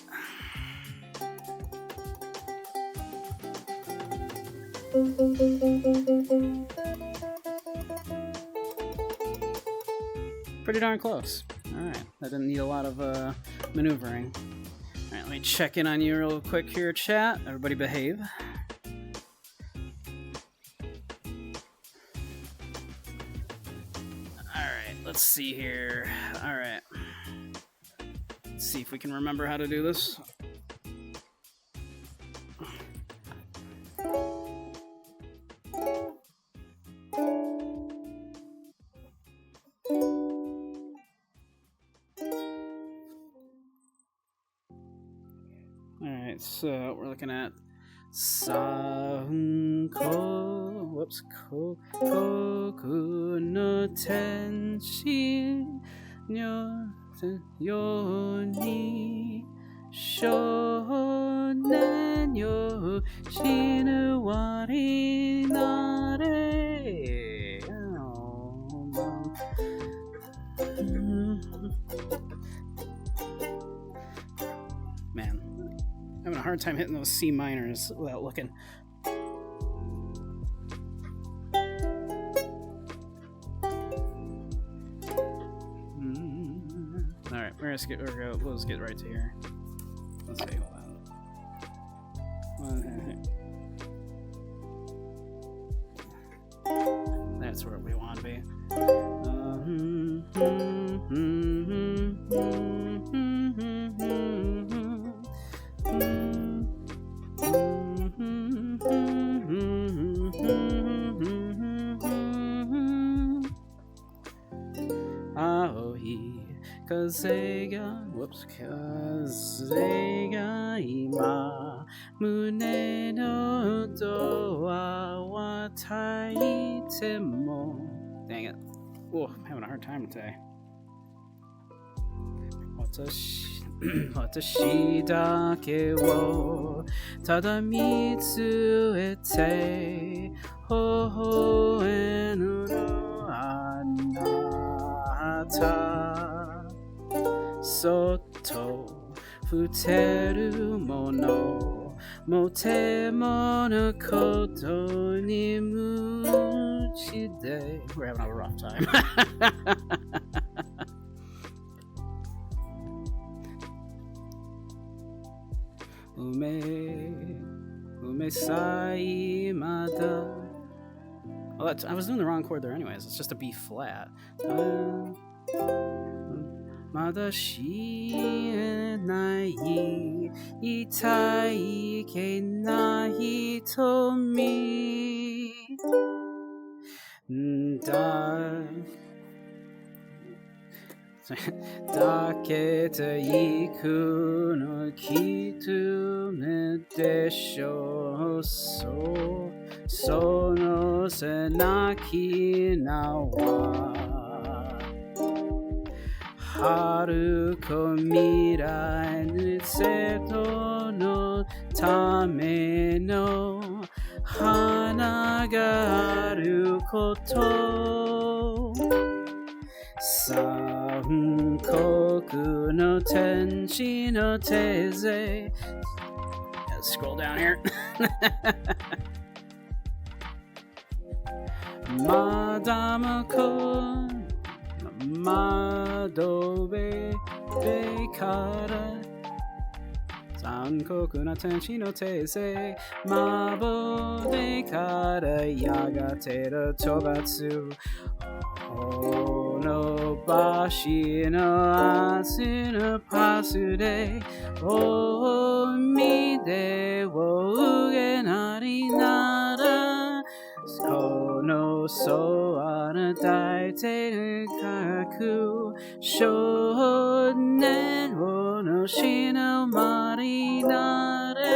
Pretty darn close. Alright, that didn't need a lot of maneuvering. Alright, let me check in on you real quick here, chat. Everybody behave. Alright, let's see here. Alright. Let's see if we can remember how to do this. Alright, so we're looking at koku no tenshi yo ni shonen yo shinu wari nare. Man, I'm having a hard time hitting those C minors without looking. All right, let's get right to here. Let's see. Hold on. That's where we want to be. Kaze ga ima mune no doa wa taite mo. Dang it. Oh, I'm having a hard time today. Watashi dake wo tada mitsuete hohoenu no anata soto futeru mono motemo no koto ni muchide. We're having a rough time. Ume sai mada. Oh, I was doing the wrong chord there anyways. It's just a B flat. Mada shienai itai ke na hitomi dakete iku no kitume desho sono senaki nawa haruko mirai nutseto no tame no hana ga aru koto sankoku no tenshi no teze. Let's scroll down here. Madama kon Madobe Bekara Sankoku no tenshi no teise Mabo Bekara Yagate no Tobatsu Ono Bashi no Asu no Pasu de Omide wo ugenari nara Kono so anadaite kaku shonen wo no shino marinare.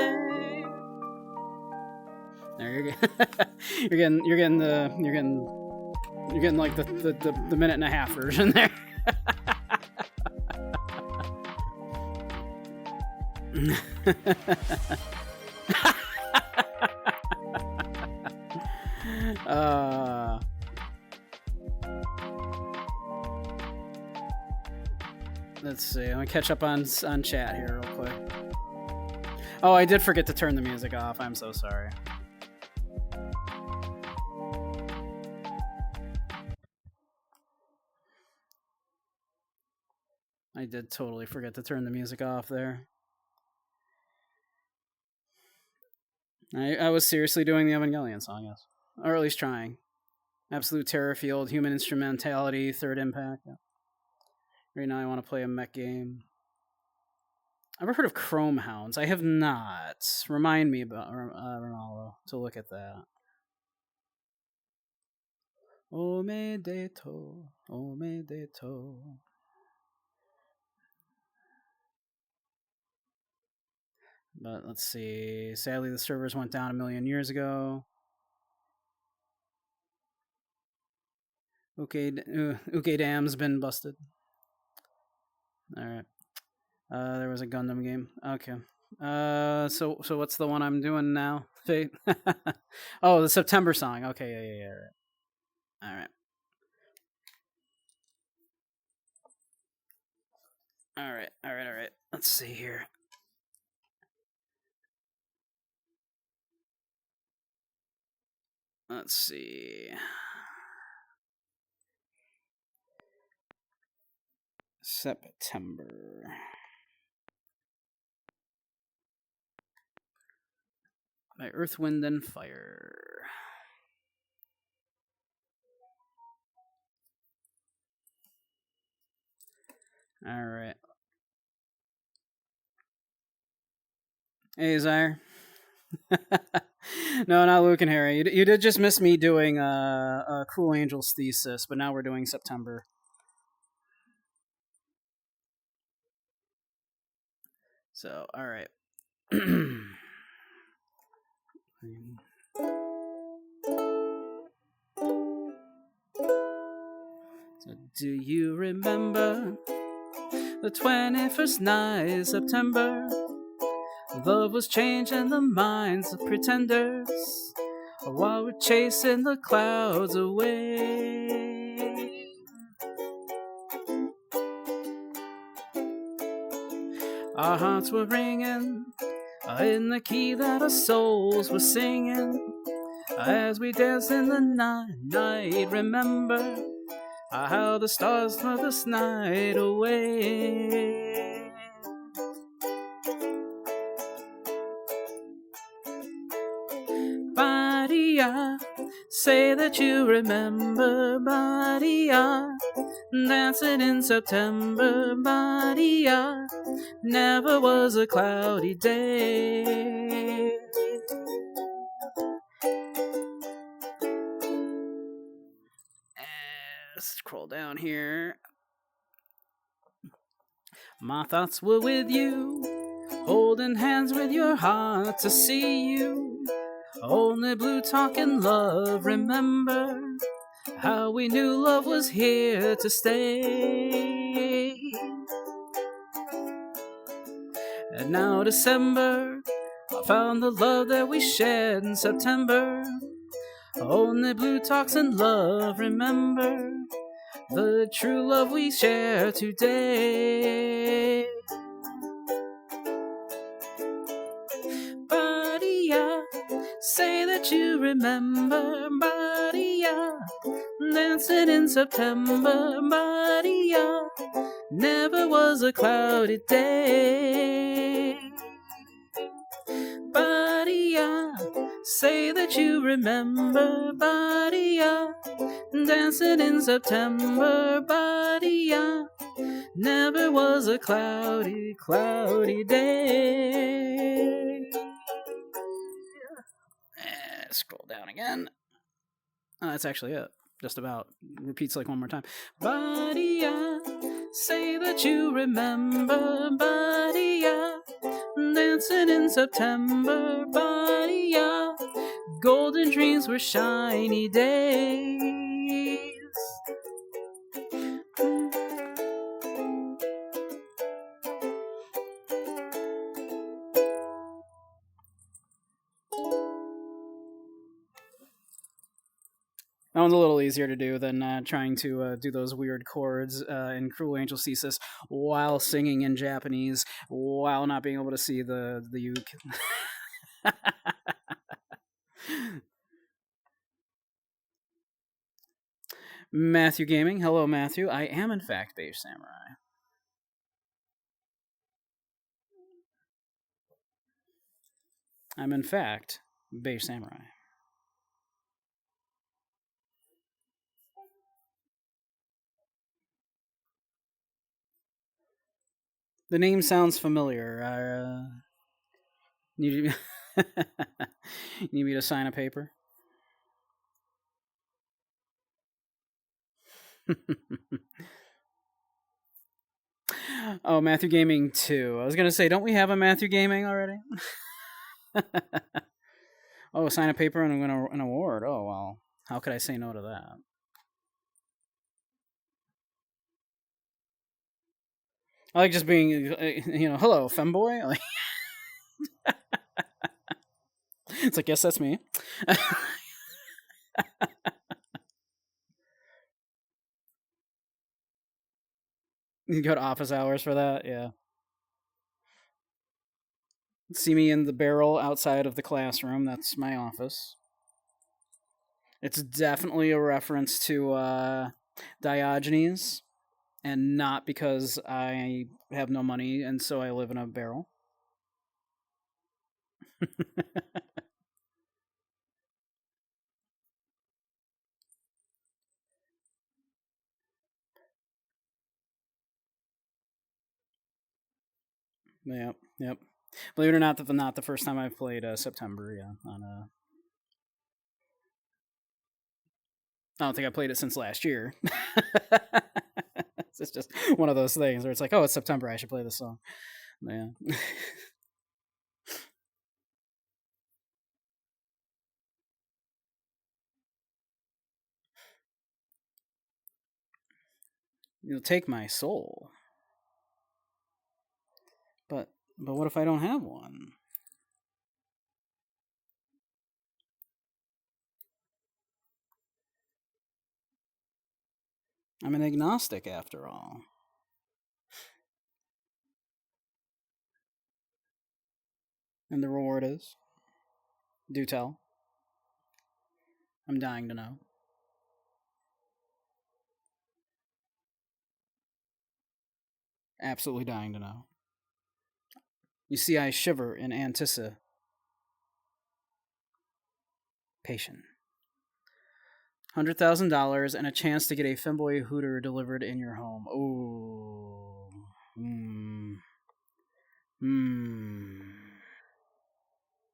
There you're getting like the minute and a half version there. Let's see. I'm gonna catch up on chat here real quick. Oh, I did forget to turn the music off. I'm so sorry. I did totally forget to turn the music off there. I was seriously doing the Evangelion song, yes. Or at least trying. Absolute Terror Field, Human Instrumentality, Third Impact. Yeah. Right now I want to play a mech game. Ever heard of Chrome Hounds? I have not. Remind me about Ronaldo to look at that. Omedeto, Omedeto. But let's see. Sadly, the servers went down 1,000,000 years ago. Uke Dam's been busted. All right. There was a Gundam game. Okay. So what's the one I'm doing now? Fate. Oh, the September song. Okay, yeah. All right. All right. Let's see here. Let's see. September. By Earth, Wind, and Fire. All right. Hey, Zaire. No, not Luke and Harry. You did just miss me doing Cruel Angel's thesis, but now we're doing September. So, all right. So, do you remember the 21st night of September? Love was changing the minds of pretenders while we're chasing the clouds away. Our hearts were ringing in the key that our souls were singing as we danced in the night. Remember how the stars led this night away. Badia, say that you remember. Badia, dancing in September. Badia, never was a cloudy day. Scroll down here. My thoughts were with you, holding hands with your heart to see you. Only blue talking love, remember how we knew love was here to stay. And now December, I found the love that we shared in September. Only blue talks and love, remember the true love we share today. Badia, say that you remember. Badia, dancing in September. Badia, never was a cloudy day. Badia, say that you remember. Badia, dancing in September. Badia, never was a cloudy day. Scroll down again. Oh, that's actually it. Just about. Repeats like one more time. Badia, say that you remember. Badia, dancing in September. Badia, golden dreams were shiny days. That one's a little easier to do than trying to do those weird chords in Cruel Angel Thesis while singing in Japanese while not being able to see the uke. Matthew Gaming. Hello, Matthew. I am, in fact, Beige Samurai. I'm in fact Beige Samurai. The name sounds familiar. Need need me to sign a paper? Oh, Matthew Gaming 2. I was gonna say, don't we have a Matthew Gaming already? Oh, sign a paper and win an award. Oh well, how could I say no to that? I like just being, hello, femboy. Like, it's like, yes, that's me. You go to office hours for that, yeah. See me in the barrel outside of the classroom. That's my office. It's definitely a reference to Diogenes, and not because I have no money and so I live in a barrel. Yep, yep. Believe it or not, not the first time I've played September. Yeah, on I don't think I played it since last year. It's just one of those things where it's like, oh, it's September, I should play this song. Yeah. You'll take my soul, but what if I don't have one? I'm an agnostic after all. And the reward is? Do tell. I'm dying to know. Absolutely dying to know. You see, I shiver in anticipation. $100,000 and a chance to get a femboy hooter delivered in your home. Oh. Hmm. Hmm.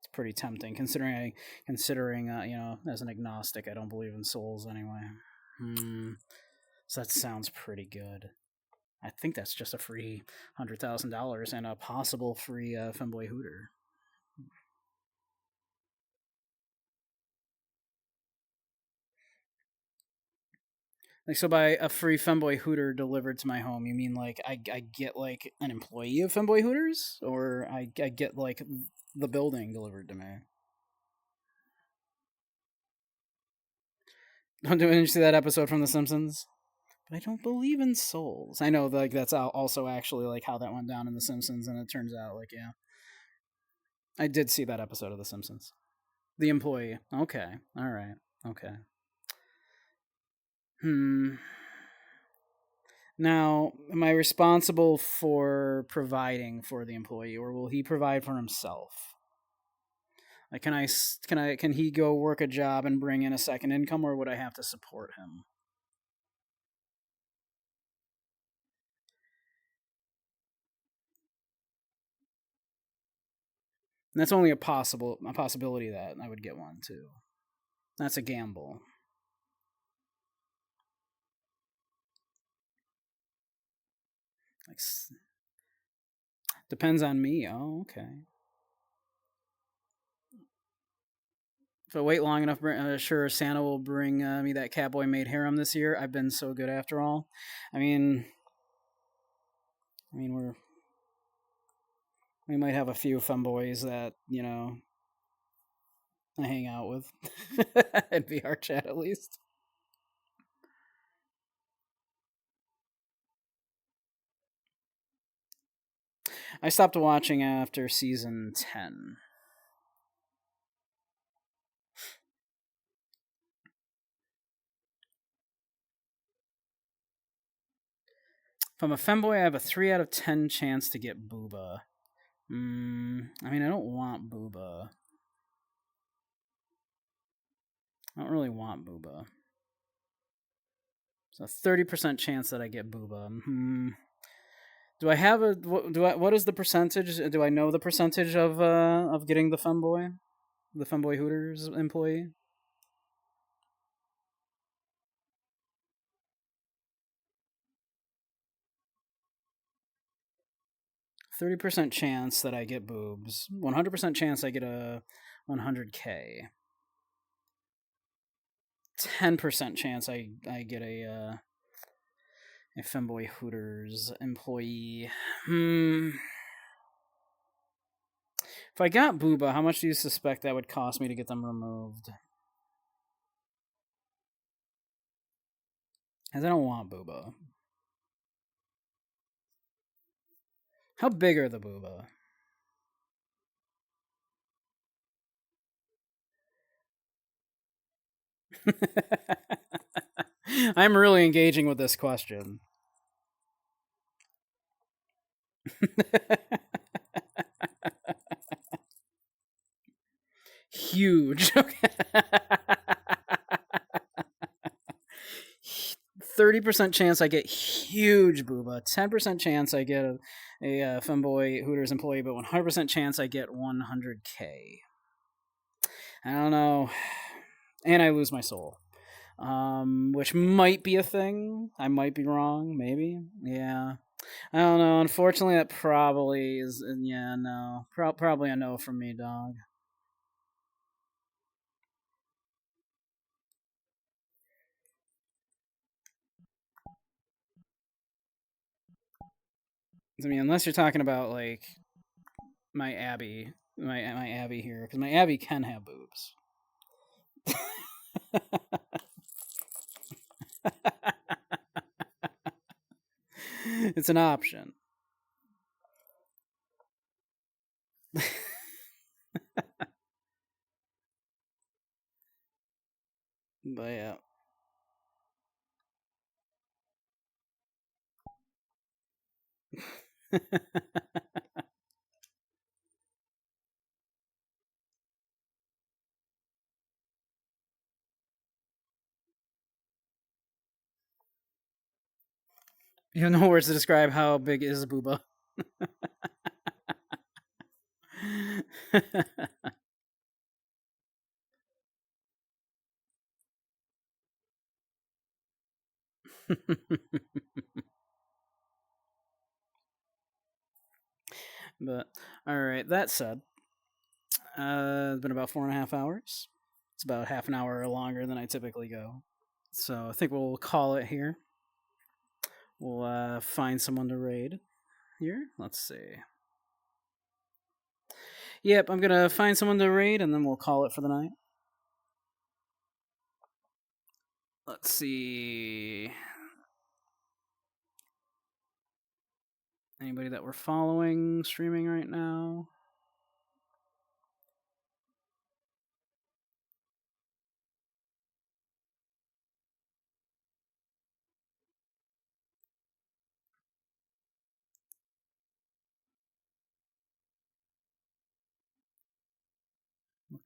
It's pretty tempting, considering as an agnostic, I don't believe in souls anyway. Hmm. So that sounds pretty good. I think that's just a free $100,000 and a possible free femboy hooter. Like, so by a free femboy hooter delivered to my home, you mean like I get like an employee of femboy hooters, or I get like the building delivered to me? Didn't you see that episode from The Simpsons? But I don't believe in souls. I know, like that's also actually like how that went down in The Simpsons, and it turns out like, yeah, I did see that episode of The Simpsons. The employee. Okay. All right. Okay. Hmm. Now, am I responsible for providing for the employee, or will he provide for himself? Like, can he go work a job and bring in a second income, or would I have to support him? And that's only a possibility that I would get one too. That's a gamble. Like, depends on me. Oh, okay. If I wait long enough, sure, Santa will bring me that Catboy made harem this year. I've been so good after all. I mean, we might have a few femboys that I hang out with at VRChat at least. I stopped watching after season 10. If I'm a femboy, I have a 3 out of 10 chance to get booba. I mean, I don't want booba. I don't really want Booba. So 30% chance that I get Booba. Do I have a what is the percentage? Do I know the percentage of getting the femboy Hooters employee? 30% chance that I get boobs. 100% chance I get a 100K. 10% chance I get a femboy Hooters employee. If I got Booba, how much do you suspect that would cost me to get them removed? Because I don't want Booba. How big are the Booba? I'm really engaging with this question. Huge. 30% chance I get huge Booba. 10% chance I get a femboy Hooters employee, but 100% chance I get 100K. I don't know. And I lose my soul. Which might be a thing. I might be wrong. Maybe. Yeah. I don't know. Unfortunately, that probably is. Yeah, no. Probably a no from me, dog. I mean, unless you're talking about like my Abby, my Abby here, because my Abby can have boobs. It's an option. But yeah. You have no words to describe how big is Booba. But all right. That said, it's been about 4.5 hours. It's about half an hour longer than I typically go. So I think we'll call it here. We'll find someone to raid here. Let's see. Yep, I'm gonna find someone to raid and then we'll call it for the night. Let's see. Anybody that we're following streaming right now?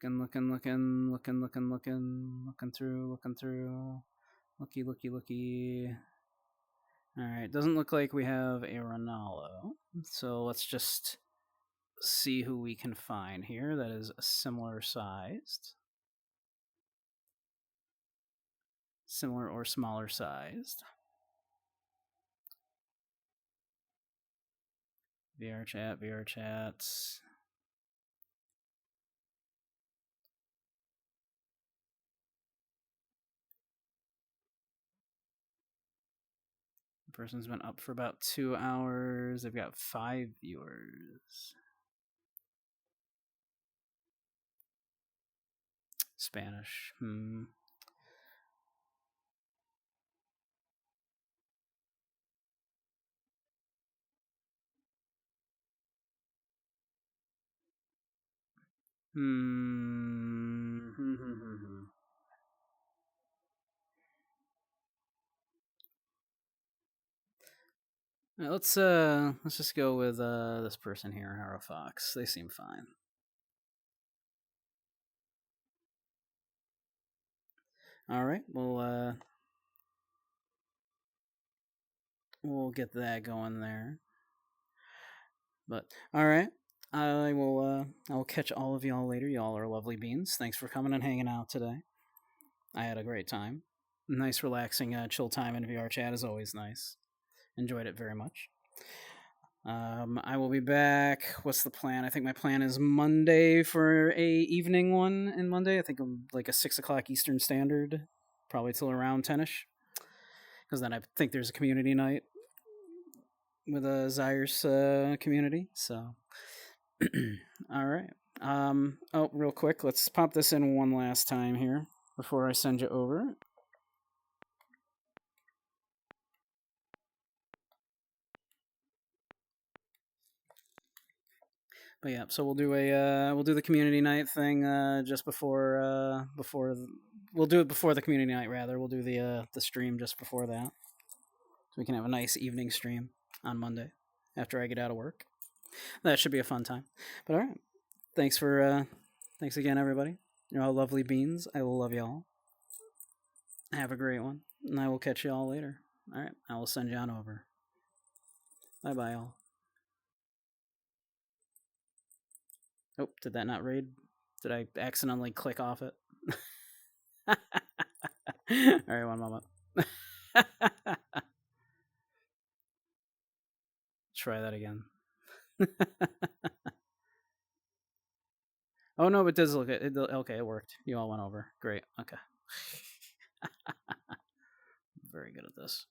Looking through. Looky. Alright, doesn't look like we have a Ronaldo. So let's just see who we can find here that is similar sized. Similar or smaller sized. VRChat. The person's been up for about 2 hours. They've got 5 viewers. Spanish. Right, let's just go with this person here, Harrow Fox. They seem fine. All right. We'll get that going there. But all right. I will catch all of y'all later. Y'all are lovely beans. Thanks for coming and hanging out today. I had a great time. Nice, relaxing, chill time in VRChat is always nice. Enjoyed it very much. I will be back. What's the plan? I think my plan is Monday for a evening one. In Monday, I think like a 6 o'clock Eastern Standard, probably till around 10ish. Because then I think there's a community night with a Zyre's community. So, all right. Oh, real quick, let's pop this in one last time here before I send you over. But yeah, so we'll do the community night thing just we'll do it before the community night rather. We'll do the stream just before that. So we can have a nice evening stream on Monday after I get out of work. That should be a fun time. But all right. Thanks again everybody. You're all lovely beans. I will love y'all. Have a great one. And I will catch y'all later. All right. I will send you on over. Bye all. Oh, did that not raid? Did I accidentally click off it? All right, one moment. Try that again. Oh no, it does look it. Okay, it worked. You all went over. Great. Okay. Very good at this.